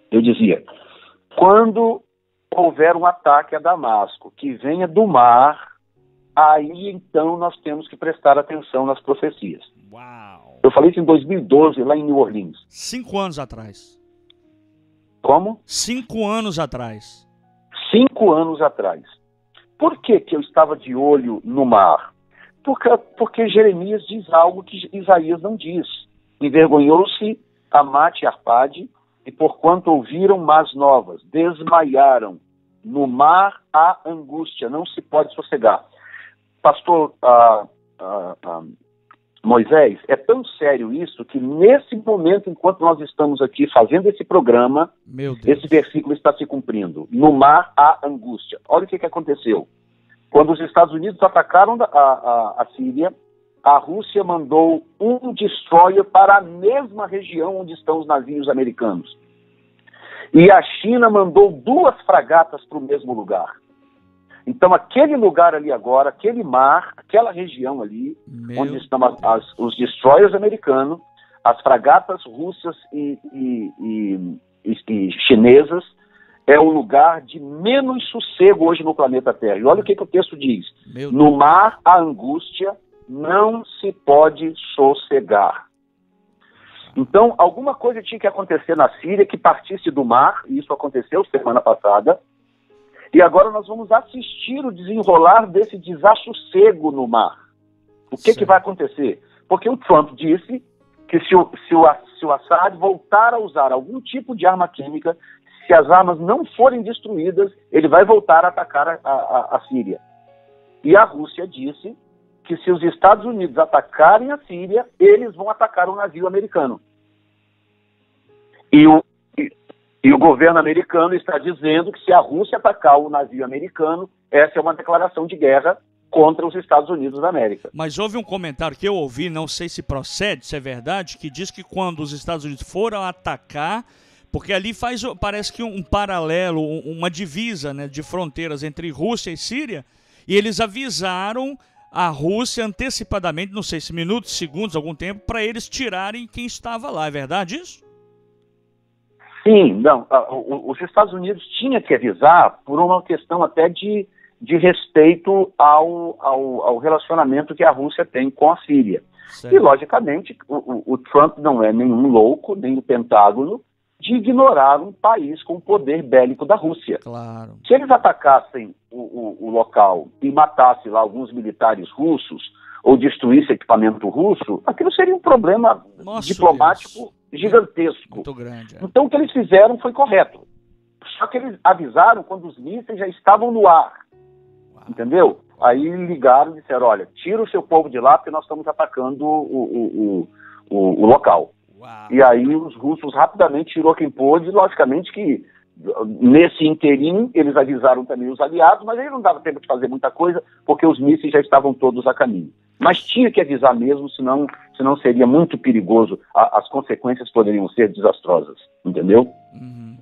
eu dizia: quando houver um ataque a Damasco que venha do mar, aí então nós temos que prestar atenção nas profecias. Uau. Eu falei isso em 2012, lá em New Orleans. 5 anos atrás. Como? 5 anos atrás. 5 anos atrás. Por que eu estava de olho no mar? Porque Jeremias diz algo que Isaías não diz. Envergonhou-se Amate e Arpade, e porquanto ouviram más novas, desmaiaram. No mar há angústia, não se pode sossegar. Pastor Moisés, é tão sério isso que nesse momento, enquanto nós estamos aqui fazendo esse programa, esse versículo está se cumprindo. No mar há angústia. Olha o que aconteceu. Quando os Estados Unidos atacaram a Síria, a Rússia mandou um destroyer para a mesma região onde estão os navios americanos. E a China mandou 2 fragatas para o mesmo lugar. Então, aquele lugar ali agora, aquele mar, aquela região ali, onde estão os destroyers americanos, as fragatas russas e chinesas, é o lugar de menos sossego hoje no planeta Terra. E olha o que o texto diz. No mar, a angústia não se pode sossegar. Então, alguma coisa tinha que acontecer na Síria que partisse do mar, e isso aconteceu semana passada, e agora nós vamos assistir o desenrolar desse desassossego no mar. O que vai acontecer? Porque o Trump disse que se o Assad voltar a usar algum tipo de arma química, se as armas não forem destruídas, ele vai voltar a atacar a Síria. E a Rússia disse que se os Estados Unidos atacarem a Síria, eles vão atacar um navio americano. E o governo americano está dizendo que se a Rússia atacar o navio americano, essa é uma declaração de guerra contra os Estados Unidos da América. Mas houve um comentário que eu ouvi, não sei se procede, se é verdade, que diz que quando os Estados Unidos foram atacar, porque ali parece que um paralelo, uma divisa, né, de fronteiras entre Rússia e Síria, e eles avisaram a Rússia antecipadamente, não sei se minutos, segundos, algum tempo, para eles tirarem quem estava lá. É verdade isso? Sim, não. Os Estados Unidos tinham que avisar por uma questão até de respeito ao relacionamento que a Rússia tem com a Síria. Certo. E, logicamente, o Trump não é nenhum louco, nem o Pentágono, de ignorar um país com o poder bélico da Rússia. Claro. Se eles atacassem o local e matassem lá alguns militares russos ou destruíssem equipamento russo, aquilo seria um problema diplomático gigantesco. Muito grande. Então o que eles fizeram foi correto. Só que eles avisaram quando os mísseis já estavam no ar. Uau. Entendeu? Aí ligaram e disseram, olha, tira o seu povo de lá porque nós estamos atacando o local. Uau. E aí os russos rapidamente tirou quem pôde, logicamente que nesse interim eles avisaram também os aliados, mas aí não dava tempo de fazer muita coisa, porque os mísseis já estavam todos a caminho. Mas tinha que avisar mesmo, senão seria muito perigoso, as consequências poderiam ser desastrosas, entendeu? Uhum.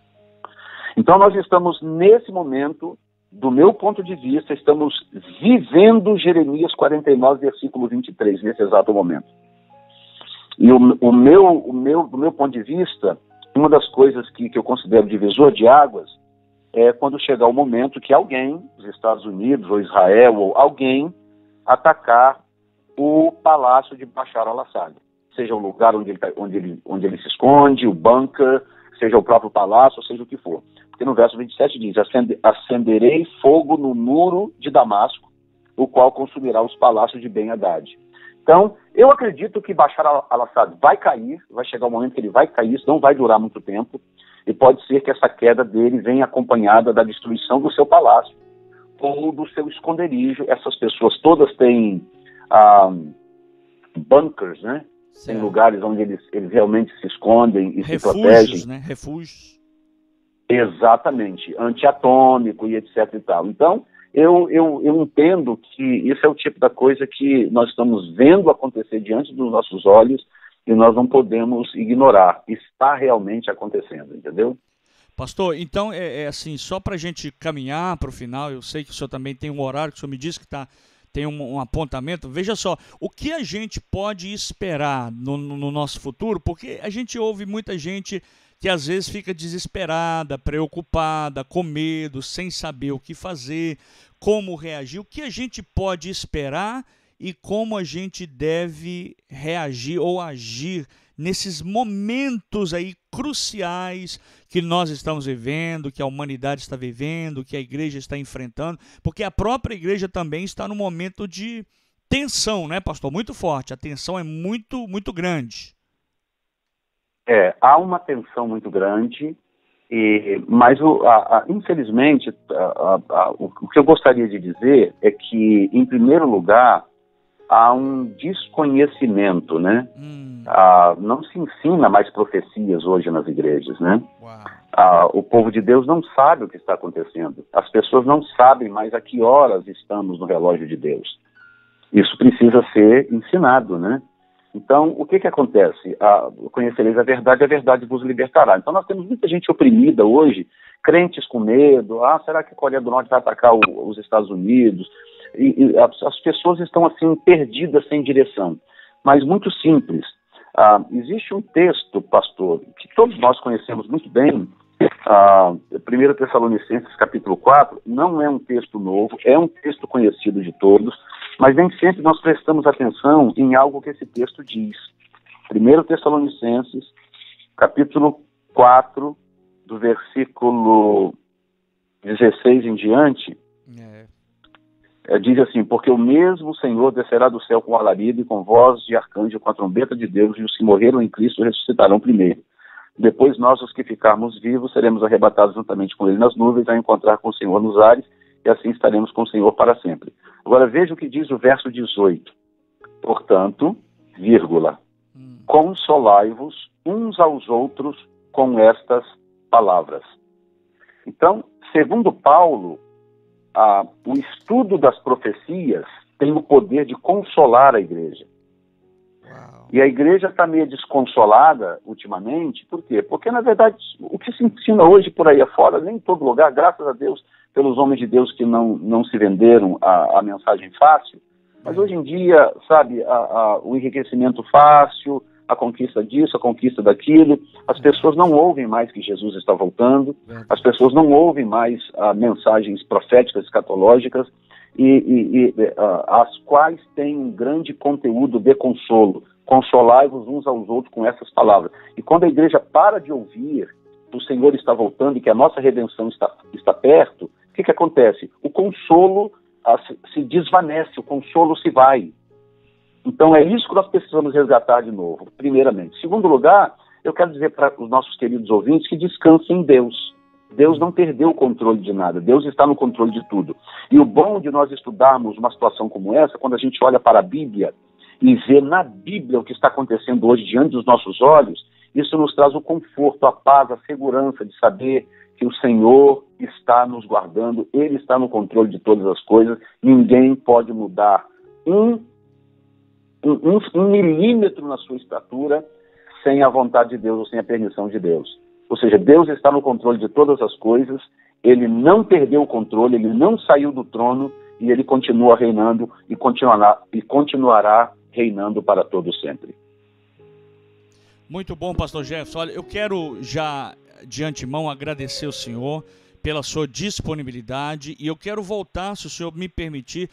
Então nós estamos nesse momento, do meu ponto de vista, estamos vivendo Jeremias 49, versículo 23, nesse exato momento. E do meu ponto de vista, uma das coisas que eu considero divisor de águas é quando chegar o momento que alguém, os Estados Unidos ou Israel, ou alguém, atacar o palácio de Bashar al-Assad. Seja o lugar onde ele se esconde, o bunker, seja o próprio palácio, seja o que for. Porque no verso 27 diz, acenderei fogo no muro de Damasco, o qual consumirá os palácios de Ben-Hadad. Então, eu acredito que Bashar al-Assad vai cair, vai chegar o momento que ele vai cair, isso não vai durar muito tempo, e pode ser que essa queda dele venha acompanhada da destruição do seu palácio ou do seu esconderijo. Essas pessoas todas têm bunkers, né? Certo. Tem lugares onde eles realmente se escondem e refúgios, se protegem. Né? Refúgios. Exatamente, antiatômico e etc e tal. Então, eu entendo que isso é o tipo da coisa que nós estamos vendo acontecer diante dos nossos olhos e nós não podemos ignorar. Está realmente acontecendo, entendeu? Pastor, então é assim, só para a gente caminhar para o final, eu sei que o senhor também tem um horário, que o senhor me disse que tem um apontamento. Veja só, o que a gente pode esperar no nosso futuro, porque a gente ouve muita gente que às vezes fica desesperada, preocupada, com medo, sem saber o que fazer, como reagir. O que a gente pode esperar e como a gente deve reagir ou agir nesses momentos aí cruciais que nós estamos vivendo, que a humanidade está vivendo, que a igreja está enfrentando, porque a própria igreja também está num momento de tensão, né, pastor? Muito forte, a tensão é muito, muito grande. Há uma tensão muito grande, mas infelizmente o que eu gostaria de dizer é que, em primeiro lugar, há um desconhecimento, né? Não se ensina mais profecias hoje nas igrejas, né? O povo de Deus não sabe o que está acontecendo. As pessoas não sabem mais a que horas estamos no relógio de Deus. Isso precisa ser ensinado, né? Então, o que acontece? Conhecereis a verdade vos libertará. Então, nós temos muita gente oprimida hoje, crentes com medo. Será que a Coreia do Norte vai atacar os Estados Unidos? E as pessoas estão, assim, perdidas, sem direção. Mas muito simples. Existe um texto, pastor, que todos nós conhecemos muito bem, 1 Tessalonicenses, capítulo 4, não é um texto novo, é um texto conhecido de todos, mas nem sempre nós prestamos atenção em algo que esse texto diz. 1 Tessalonicenses, capítulo 4, do versículo 16 em diante, diz assim: porque o mesmo Senhor descerá do céu com alarido e com voz de arcanjo, com a trombeta de Deus, e os que morreram em Cristo ressuscitarão primeiro. Depois nós, os que ficarmos vivos, seremos arrebatados juntamente com ele nas nuvens, a encontrar com o Senhor nos ares, e assim estaremos com o Senhor para sempre. Agora veja o que diz o verso 18. Portanto, vírgula, consolai-vos uns aos outros com estas palavras. Então, segundo Paulo, o estudo das profecias tem o poder de consolar a igreja. E a igreja está meio desconsolada ultimamente. Por quê? Porque, na verdade, o que se ensina hoje por aí afora, nem em todo lugar, graças a Deus, pelos homens de Deus que não se venderam a mensagem fácil, mas hoje em dia, sabe, o enriquecimento fácil, a conquista disso, a conquista daquilo, as pessoas não ouvem mais que Jesus está voltando, as pessoas não ouvem mais mensagens proféticas, escatológicas, as quais têm um grande conteúdo de consolo. Consolai-vos uns aos outros com essas palavras. E quando a igreja para de ouvir que o Senhor está voltando e que a nossa redenção está perto, o que acontece? O consolo se desvanece, o consolo se vai. Então é isso que nós precisamos resgatar de novo, primeiramente. Segundo lugar, eu quero dizer para os nossos queridos ouvintes que descansem em Deus. Deus não perdeu o controle de nada, Deus está no controle de tudo. E o bom de nós estudarmos uma situação como essa, quando a gente olha para a Bíblia e vê na Bíblia o que está acontecendo hoje diante dos nossos olhos, isso nos traz o conforto, a paz, a segurança de saber que o Senhor está nos guardando, Ele está no controle de todas as coisas, ninguém pode mudar um milímetro na sua estatura sem a vontade de Deus ou sem a permissão de Deus. Ou seja, Deus está no controle de todas as coisas, Ele não perdeu o controle, Ele não saiu do trono e Ele continua reinando e continuará reinando para todo sempre. Muito bom, pastor Jefferson. Olha, eu quero já de antemão agradecer ao senhor pela sua disponibilidade e eu quero voltar, se o senhor me permitir,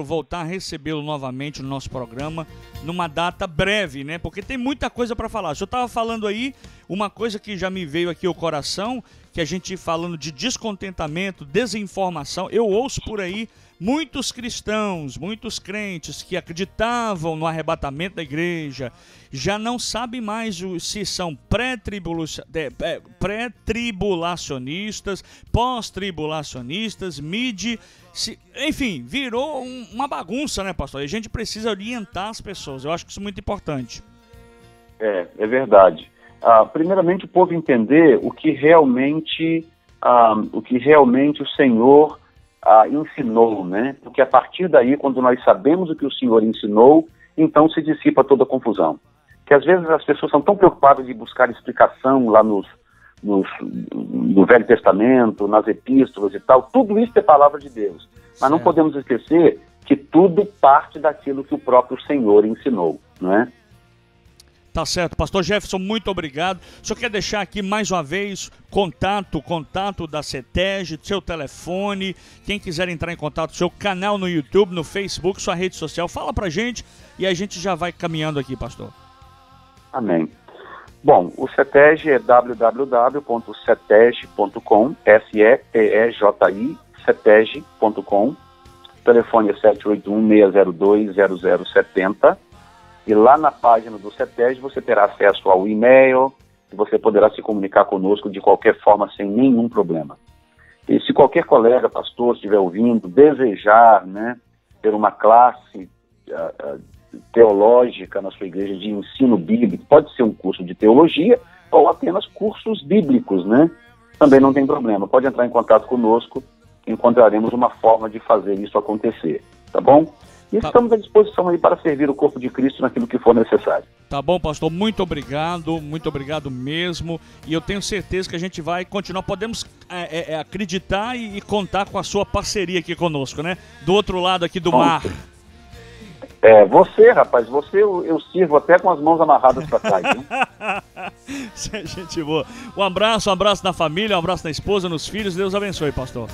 voltar a recebê-lo novamente no nosso programa, numa data breve, né? Porque tem muita coisa para falar. O senhor estava falando aí, uma coisa que já me veio aqui ao coração, que a gente falando de descontentamento, desinformação, eu ouço por aí muitos cristãos, muitos crentes que acreditavam no arrebatamento da igreja, já não sabem mais se são pré-tribulacionistas, pós-tribulacionistas, enfim, virou uma bagunça, né, pastor? E a gente precisa orientar as pessoas, eu acho que isso é muito importante. É verdade. Primeiramente, o povo entender o que realmente o Senhor ensinou, né? Porque a partir daí, quando nós sabemos o que o Senhor ensinou, então se dissipa toda a confusão. Que às vezes as pessoas são tão preocupadas de buscar explicação lá no Velho Testamento, nas epístolas e tal, tudo isso é palavra de Deus. Mas não podemos esquecer que tudo parte daquilo que o próprio Senhor ensinou, não é? Tá certo, pastor Jefferson, muito obrigado. O senhor quer deixar aqui mais uma vez contato da CETEG, seu telefone, quem quiser entrar em contato, seu canal no YouTube, no Facebook, sua rede social, fala pra gente e a gente já vai caminhando aqui, pastor. Amém. Bom, o CETEG é www.ceteg.com, SETEJI, ceteg.com, o telefone é 781-602-0070. E lá na página do CETEG você terá acesso ao e-mail e você poderá se comunicar conosco de qualquer forma sem nenhum problema. E se qualquer colega, pastor, estiver ouvindo, desejar, né, ter uma classe teológica na sua igreja de ensino bíblico, pode ser um curso de teologia ou apenas cursos bíblicos, né? Também não tem problema, pode entrar em contato conosco, encontraremos uma forma de fazer isso acontecer, tá bom? E estamos à disposição aí para servir o corpo de Cristo naquilo que for necessário. Tá bom, pastor, muito obrigado mesmo. E eu tenho certeza que a gente vai continuar, podemos acreditar e contar com a sua parceria aqui conosco, né? Do outro lado aqui do mar. Você, rapaz, eu sirvo até com as mãos amarradas para trás, hein? Gente boa. Um abraço na família, um abraço na esposa, nos filhos. Deus abençoe, pastor.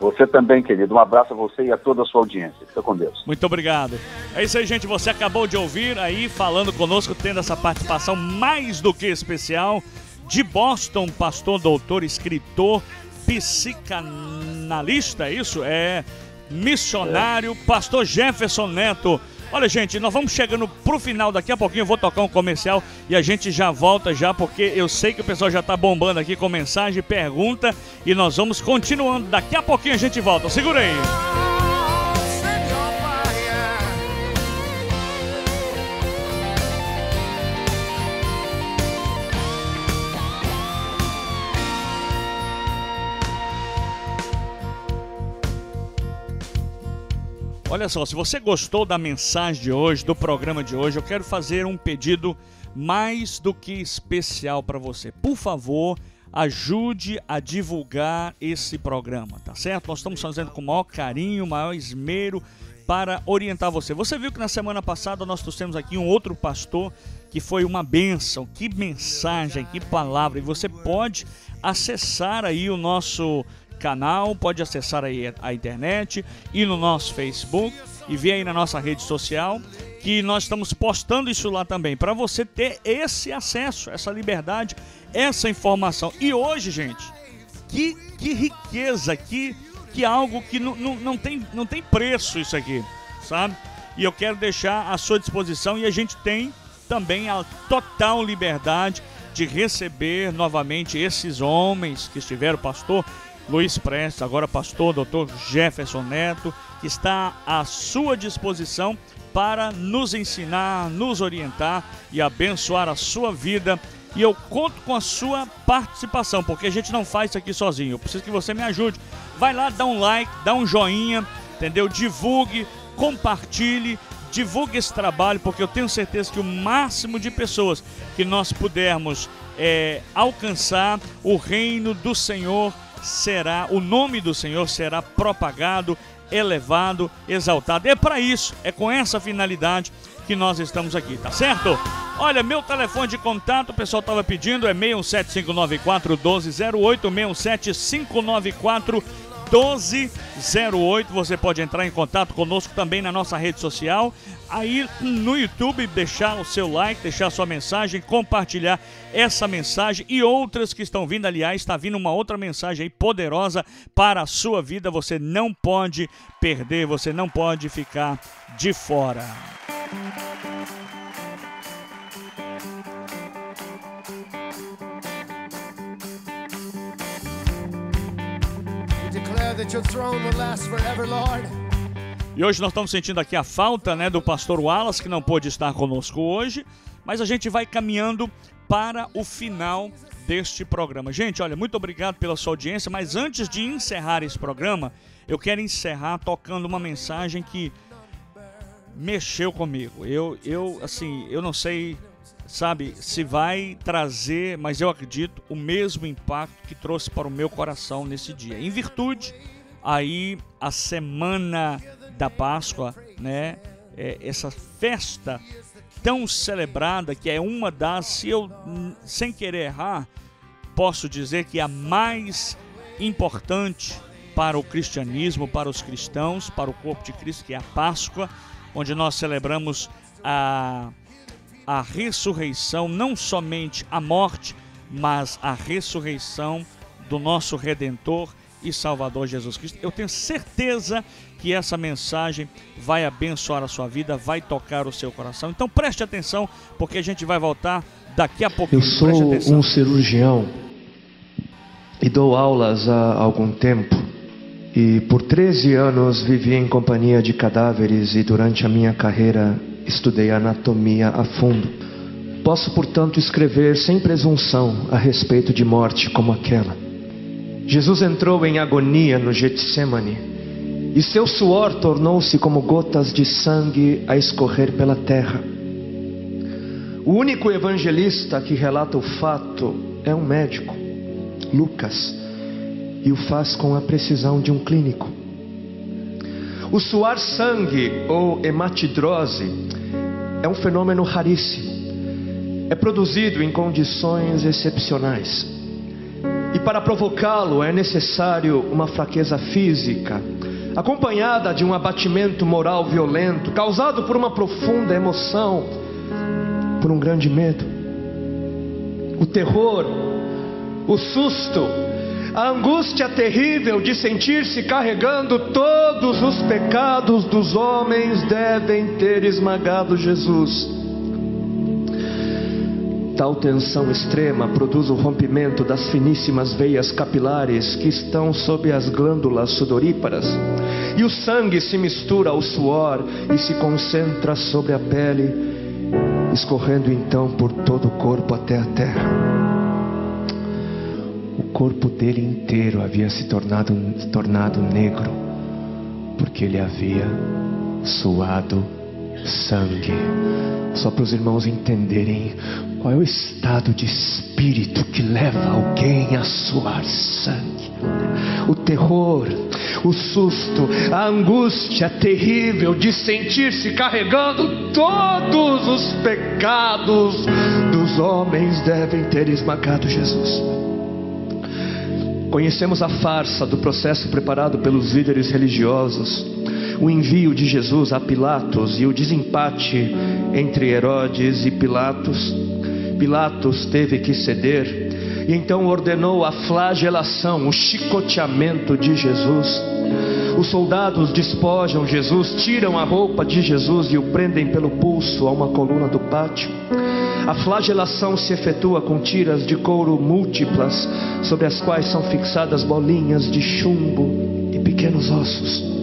Você também, querido. Um abraço a você e a toda a sua audiência. Fica com Deus. Muito obrigado. É isso aí, gente. Você acabou de ouvir aí, falando conosco, tendo essa participação mais do que especial, de Boston, pastor, doutor, escritor, psicanalista, é isso? missionário, pastor Jefferson Neto. Olha, gente, nós vamos chegando pro final, daqui a pouquinho eu vou tocar um comercial e a gente já volta já, porque eu sei que o pessoal já tá bombando aqui com mensagem, pergunta, e nós vamos continuando, daqui a pouquinho a gente volta, segura aí. Olha só, se você gostou da mensagem de hoje, do programa de hoje, eu quero fazer um pedido mais do que especial para você. Por favor, ajude a divulgar esse programa, tá certo? Nós estamos fazendo com o maior carinho, maior esmero para orientar você. Você viu que na semana passada nós trouxemos aqui um outro pastor que foi uma bênção. Que mensagem, que palavra. E você pode acessar aí o nosso canal, pode acessar aí a internet e no nosso Facebook e ver aí na nossa rede social que nós estamos postando isso lá também, para você ter esse acesso, essa liberdade, essa informação. E hoje, gente, que riqueza, que algo que não tem preço isso aqui, sabe? E eu quero deixar à sua disposição, e a gente tem também a total liberdade de receber novamente esses homens que estiveram, pastor Luiz Prestes, agora pastor Dr. Jefferson Neto, que está à sua disposição para nos ensinar, nos orientar e abençoar a sua vida. E eu conto com a sua participação, porque a gente não faz isso aqui sozinho. Eu preciso que você me ajude. Vai lá, dá um like, dá um joinha, entendeu? Divulgue, compartilhe, divulgue esse trabalho, porque eu tenho certeza que o máximo de pessoas que nós pudermos alcançar, o reino do Senhor será, o nome do Senhor será propagado, elevado, exaltado. É para isso, é com essa finalidade que nós estamos aqui, tá certo? Olha, meu telefone de contato, o pessoal estava pedindo, é 617-594-1208, 617-594-1208. Você pode entrar em contato conosco também na nossa rede social, aí no YouTube, deixar o seu like, deixar sua mensagem, compartilhar essa mensagem e outras que estão vindo. Aliás, está vindo uma outra mensagem aí poderosa para a sua vida. Você não pode perder, você não pode ficar de fora. E hoje nós estamos sentindo aqui a falta, né, do pastor Wallace, que não pôde estar conosco hoje, mas a gente vai caminhando para o final deste programa. Gente, olha, muito obrigado pela sua audiência, mas antes de encerrar esse programa, eu quero encerrar tocando uma mensagem que mexeu comigo. Eu não sei, sabe, se vai trazer, mas eu acredito, o mesmo impacto que trouxe para o meu coração nesse dia. Em virtude, aí, a semana da Páscoa, né, essa festa tão celebrada, que é uma das, se eu, sem querer errar, posso dizer que é a mais importante para o cristianismo, para os cristãos, para o corpo de Cristo, que é a Páscoa, onde nós celebramos a ressurreição, não somente a morte, mas a ressurreição do nosso Redentor e Salvador Jesus Cristo. Eu tenho certeza que essa mensagem vai abençoar a sua vida, vai tocar o seu coração. Então preste atenção, porque a gente vai voltar daqui a pouquinho. Eu sou um cirurgião e dou aulas há algum tempo. E por 13 anos vivi em companhia de cadáveres e durante a minha carreira estudei anatomia a fundo. Posso, portanto, escrever sem presunção a respeito de morte como aquela. Jesus entrou em agonia no Getsemane e seu suor tornou-se como gotas de sangue a escorrer pela terra. O único evangelista que relata o fato é um médico, Lucas, e o faz com a precisão de um clínico. O suar sangue, ou hematidrose, é um fenômeno raríssimo. É produzido em condições excepcionais. E para provocá-lo é necessário uma fraqueza física, acompanhada de um abatimento moral violento, causado por uma profunda emoção, por um grande medo. O terror, o susto, A angústia terrível de sentir-se carregando todos os pecados dos homens devem ter esmagado Jesus. Tal tensão extrema produz o rompimento das finíssimas veias capilares que estão sob as glândulas sudoríparas, e o sangue se mistura ao suor e se concentra sobre a pele, escorrendo então por todo o corpo até a terra. O corpo dele inteiro havia se tornado negro, porque ele havia suado sangue. Só para os irmãos entenderem qual é o estado de espírito que leva alguém a suar sangue. O terror, o susto, a angústia terrível de sentir-se carregando todos os pecados dos homens devem ter esmagado Jesus. Conhecemos a farsa do processo preparado pelos líderes religiosos, o envio de Jesus a Pilatos e o desempate entre Herodes e Pilatos. Pilatos teve que ceder e então ordenou a flagelação, o chicoteamento de Jesus. Os soldados despojam Jesus, tiram a roupa de Jesus e o prendem pelo pulso a uma coluna do pátio. A flagelação se efetua com tiras de couro múltiplas, sobre as quais são fixadas bolinhas de chumbo e pequenos ossos.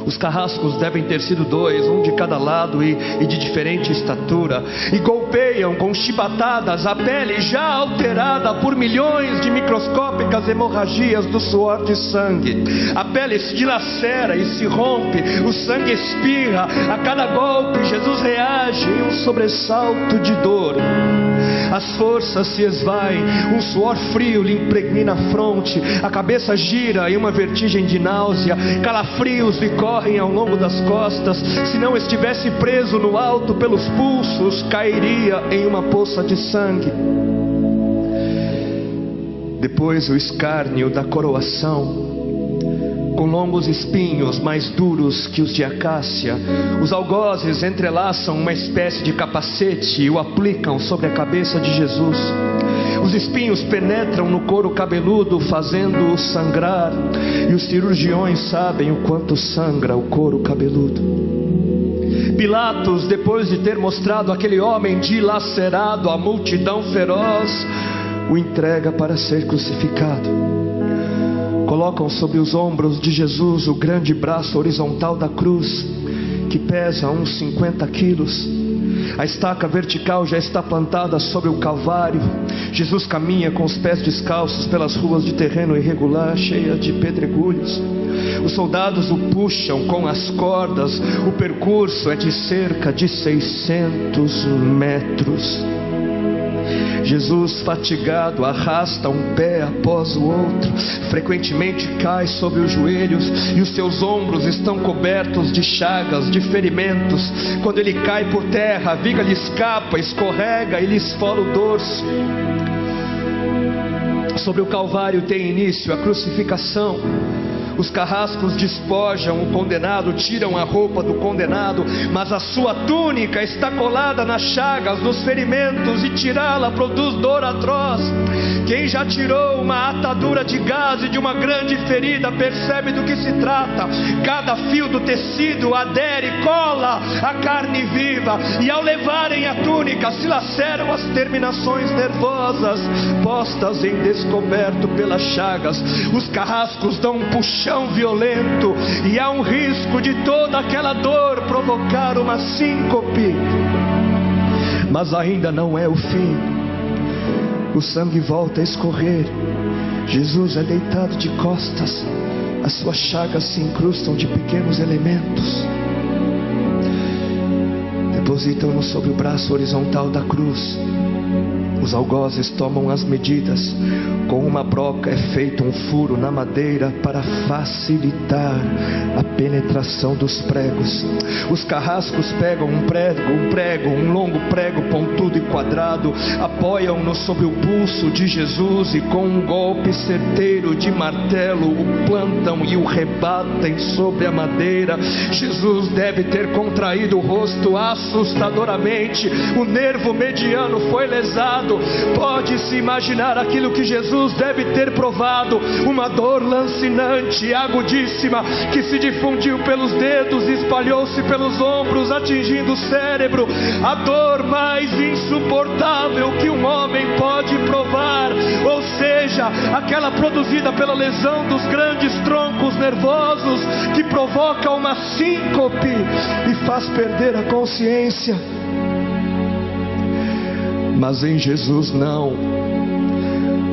Os carrascos devem ter sido 2, um de cada lado e de diferente estatura, e golpeiam com chibatadas a pele já alterada por milhões de microscópicas hemorragias do suor de sangue. A pele se dilacera e se rompe, o sangue espirra. A cada golpe Jesus reage em um sobressalto de dor. As forças se esvaem, um suor frio lhe impregna a fronte, a cabeça gira em uma vertigem de náusea, calafrios lhe correm ao longo das costas. Se não estivesse preso no alto pelos pulsos, cairia em uma poça de sangue. Depois o escárnio da coroação, com longos espinhos mais duros que os de acácia. Os algozes entrelaçam uma espécie de capacete e o aplicam sobre a cabeça de Jesus. Os espinhos penetram no couro cabeludo, fazendo-o sangrar, e os cirurgiões sabem o quanto sangra o couro cabeludo. Pilatos, depois de ter mostrado aquele homem dilacerado à multidão feroz, o entrega para ser crucificado. Colocam sobre os ombros de Jesus o grande braço horizontal da cruz, que pesa uns 50 quilos. A estaca vertical já está plantada sobre o Calvário. Jesus caminha com os pés descalços pelas ruas de terreno irregular, cheia de pedregulhos. Os soldados o puxam com as cordas. O percurso é de cerca de 600 metros. Jesus, fatigado, arrasta um pé após o outro, frequentemente cai sobre os joelhos e os seus ombros estão cobertos de chagas, de ferimentos. Quando ele cai por terra, a viga lhe escapa, escorrega e lhe esfola o dorso. Sobre o Calvário tem início a crucificação. Os carrascos despojam o condenado, tiram a roupa do condenado, mas a sua túnica está colada nas chagas dos ferimentos, e tirá-la produz dor atroz. Quem já tirou uma atadura de gás e de uma grande ferida percebe do que se trata. Cada fio do tecido adere, cola a carne viva, e ao levarem a túnica se laceram as terminações nervosas, postas em descoberto pelas chagas. Os carrascos dão um puxão violento, e há um risco de toda aquela dor provocar uma síncope. Mas ainda não é o fim. O sangue volta a escorrer. Jesus é deitado de costas. As suas chagas se incrustam de pequenos elementos. Depositam-no sobre o braço horizontal da cruz. Os algozes tomam as medidas. Com uma broca é feito um furo na madeira para facilitar a penetração dos pregos. Os carrascos pegam um longo prego pontudo e quadrado, apoiam-no sobre o pulso de Jesus e com um golpe certeiro de martelo o plantam e o rebatem sobre a madeira. Jesus deve ter contraído o rosto assustadoramente. O nervo mediano foi lesado provado. Pode-se imaginar aquilo que Jesus deve ter provado: uma dor lancinante, agudíssima, que se difundiu pelos dedos, espalhou-se pelos ombros, atingindo o cérebro. A dor mais insuportável que um homem pode provar, ou seja, aquela produzida pela lesão dos grandes troncos nervosos, que provoca uma síncope e faz perder a consciência. Mas em Jesus não.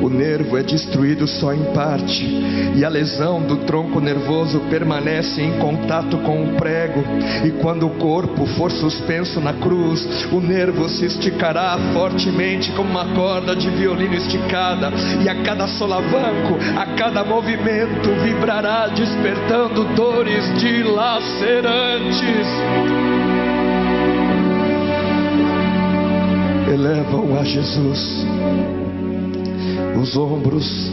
O nervo é destruído só em parte, e a lesão do tronco nervoso permanece em contato com o prego. E quando o corpo for suspenso na cruz, o nervo se esticará fortemente como uma corda de violino esticada, e a cada solavanco, a cada movimento, vibrará, despertando dores dilacerantes. Elevam a Jesus. Os ombros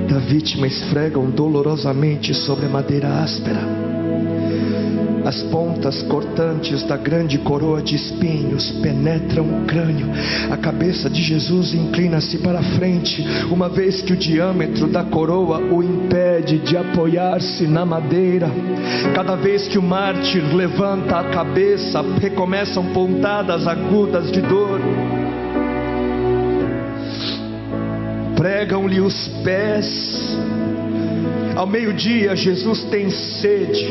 da vítima esfregam dolorosamente sobre a madeira áspera. As pontas cortantes da grande coroa de espinhos penetram o crânio. A cabeça de Jesus inclina-se para a frente, uma vez que o diâmetro da coroa o impede de apoiar-se na madeira. Cada vez que o mártir levanta a cabeça, recomeçam pontadas agudas de dor. Pregam-lhe os pés. Ao meio-dia, Jesus tem sede.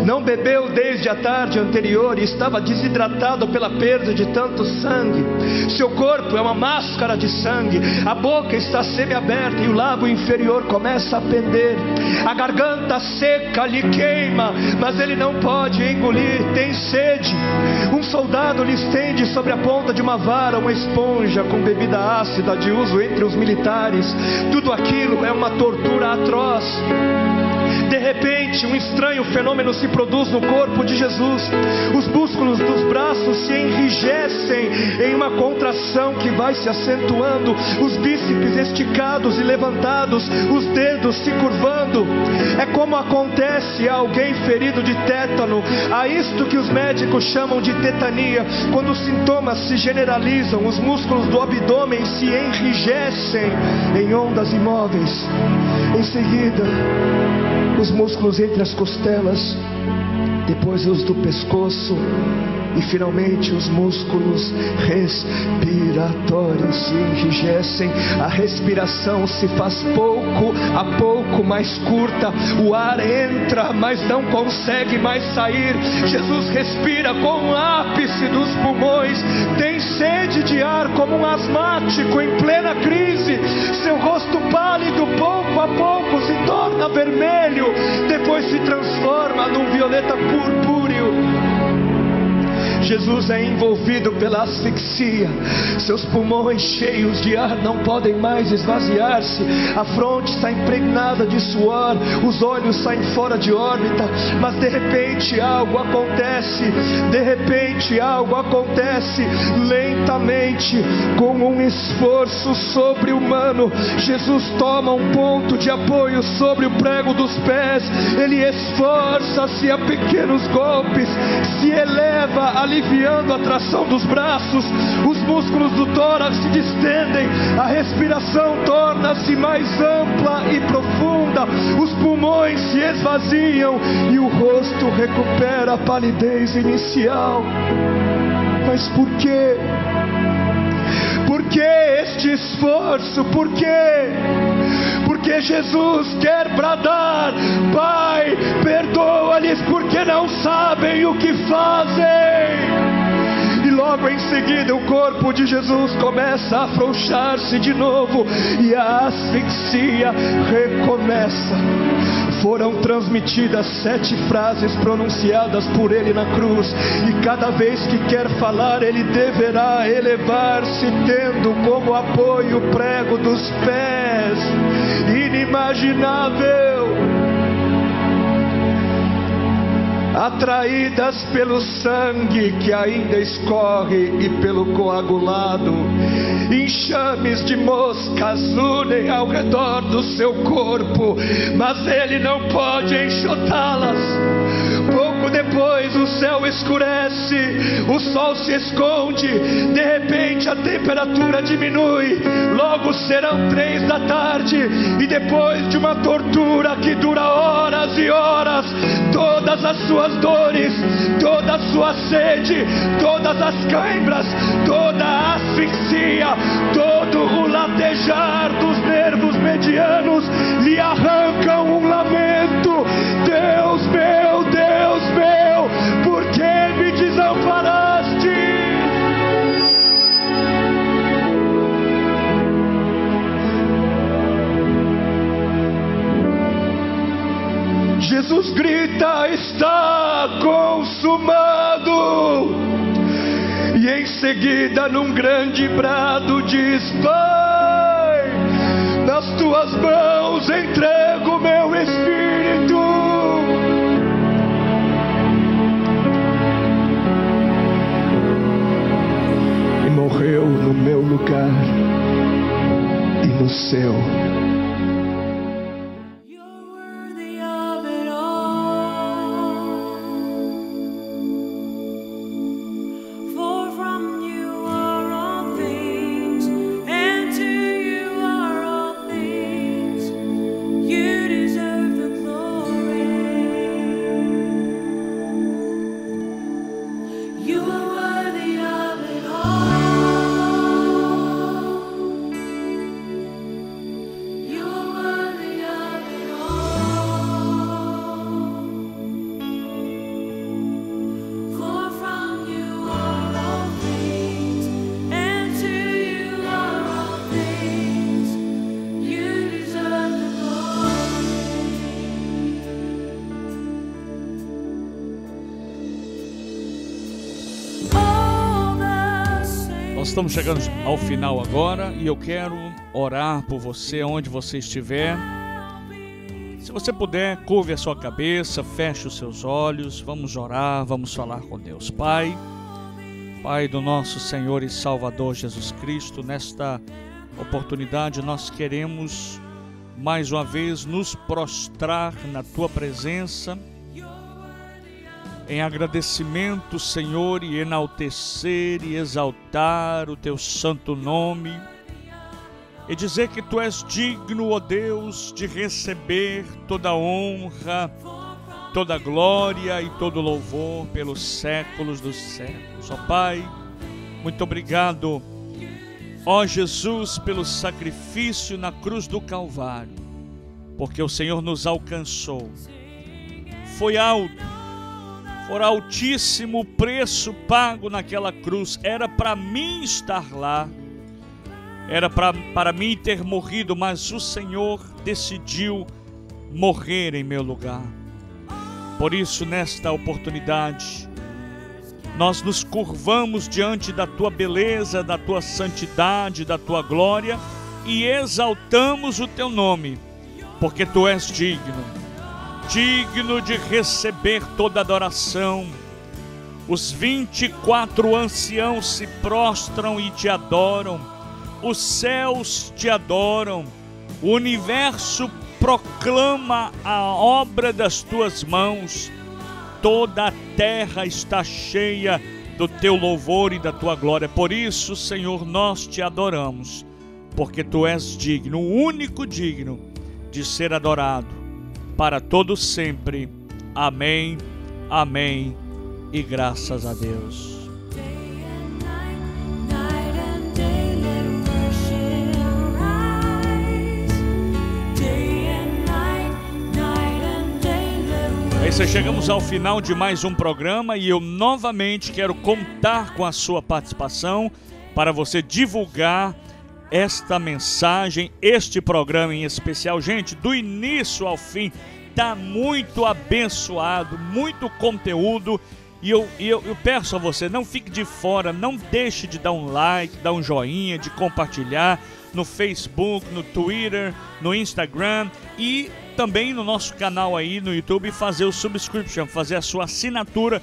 Não bebeu desde a tarde anterior e estava desidratado pela perda de tanto sangue. Seu corpo é uma máscara de sangue. A boca está semiaberta e o lábio inferior começa a pender. A garganta seca lhe queima, mas ele não pode engolir. Tem sede. Um soldado lhe estende sobre a ponta de uma vara uma esponja com bebida ácida de uso entre os militares. Tudo aquilo é uma tortura atroz. De repente, um estranho fenômeno se produz no corpo de Jesus. Os músculos dos braços se enrijecem em uma contração que vai se acentuando, os bíceps esticados e levantados, os dedos se curvando. É como acontece a alguém ferido de tétano, a isto que os médicos chamam de tetania. Quando os sintomas se generalizam, os músculos do abdômen se enrijecem em ondas imóveis. Em seguida, os músculos entre as costelas, depois os do pescoço e finalmente os músculos respiratórios se enrijecem. A respiração se faz pouco a pouco mais curta. O ar entra, mas não consegue mais sair. Jesus respira com o ápice dos pulmões. Tem sede de ar como um asmático em plena crise. Seu rosto pálido pouco a pouco se torna vermelho, depois se transforma num violeta purpúreo. Jesus é envolvido pela asfixia. Seus pulmões cheios de ar não podem mais esvaziar-se. A fronte está impregnada de suor, os olhos saem fora de órbita. Mas de repente algo acontece. De repente algo acontece. Lentamente, com um esforço sobre-humano, Jesus toma um ponto de apoio sobre o prego dos pés. Ele esforça-se a pequenos golpes, se eleva, aliviando a tração dos braços. Os músculos do tórax se distendem, a respiração torna-se mais ampla e profunda, os pulmões se esvaziam e o rosto recupera a palidez inicial. Mas por quê? Por que este esforço? Por quê? Porque Jesus quer bradar: Pai, perdoa-lhes porque não sabem o que fazem. E logo em seguida o corpo de Jesus começa a afrouxar-se de novo e a asfixia recomeça. Foram transmitidas 7 frases pronunciadas por ele na cruz, e cada vez que quer falar ele deverá elevar-se, tendo como apoio o prego dos pés. Inimaginável. Atraídas pelo sangue que ainda escorre e pelo coagulado, enxames de moscas unem ao redor do seu corpo, mas ele não pode enxotá-las. Pouco Logo depois o céu escurece, o sol se esconde, de repente a temperatura diminui. Logo serão 3 da tarde, e depois de uma tortura que dura horas e horas, todas as suas dores, toda a sua sede, todas as cãibras, toda a asfixia, todo o latejar dos nervos medianos lhe arrancam um lamento. Deus meu, por que me desamparaste? Jesus grita: está consumado. E em seguida, num grande brado, diz: Pai, nas tuas mãos entrego meu espírito. E morreu no meu lugar e no seu. Estamos chegando ao final agora e eu quero orar por você onde você estiver. Se você puder, curve a sua cabeça, feche os seus olhos, vamos orar, vamos falar com Deus. Pai do nosso Senhor e Salvador Jesus Cristo, nesta oportunidade nós queremos mais uma vez nos prostrar na Tua presença, em agradecimento, Senhor, e enaltecer e exaltar o Teu santo nome, e dizer que Tu és digno, ó Deus, de receber toda honra, toda glória e todo louvor pelos séculos dos séculos. Ó Pai, muito obrigado, ó Jesus, pelo sacrifício na cruz do Calvário, porque o Senhor nos alcançou. Foi altíssimo o preço pago naquela cruz. Era para mim estar lá, era para mim ter morrido, mas o Senhor decidiu morrer em meu lugar. Por isso, nesta oportunidade, nós nos curvamos diante da Tua beleza, da Tua santidade, da Tua glória, e exaltamos o Teu nome, porque Tu és digno de receber toda adoração. Os 24 anciãos se prostram e Te adoram, os céus Te adoram, o universo proclama a obra das Tuas mãos, toda a terra está cheia do Teu louvor e da Tua glória. Por isso, Senhor, nós Te adoramos, porque Tu és digno, o único digno de ser adorado para todos sempre. Amém, amém e graças a Deus. Chegamos ao final de mais um programa e eu novamente quero contar com a sua participação para você divulgar esta mensagem, este programa em especial. Gente, do início ao fim, está muito abençoado, muito conteúdo. E eu peço a você, não fique de fora, não deixe de dar um like, dar um joinha, de compartilhar no Facebook, no Twitter, no Instagram e também no nosso canal aí no YouTube, fazer o subscription, fazer a sua assinatura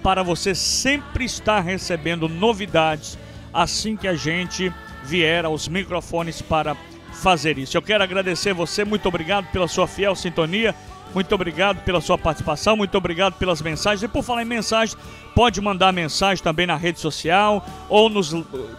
para você sempre estar recebendo novidades assim que a gente vier aos microfones para fazer isso. Eu quero agradecer você, muito obrigado pela sua fiel sintonia. Muito obrigado pela sua participação, muito obrigado pelas mensagens. E por falar em mensagens, pode mandar mensagem também na rede social ou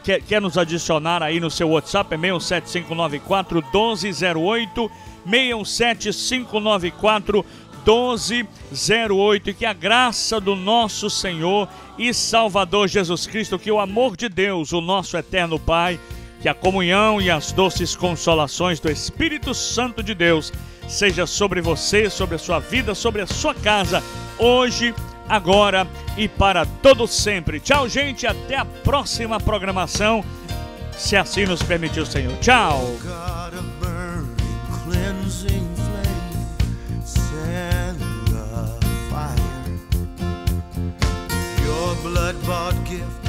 quer nos adicionar aí no seu WhatsApp, é 67594-1208, 67594-1208. E que a graça do nosso Senhor e Salvador Jesus Cristo, que o amor de Deus, o nosso eterno Pai, que a comunhão e as doces consolações do Espírito Santo de Deus seja sobre você, sobre a sua vida, sobre a sua casa, hoje, agora e para todo sempre. Tchau, gente, até a próxima programação, se assim nos permitir o Senhor. Tchau. Blood-bought gift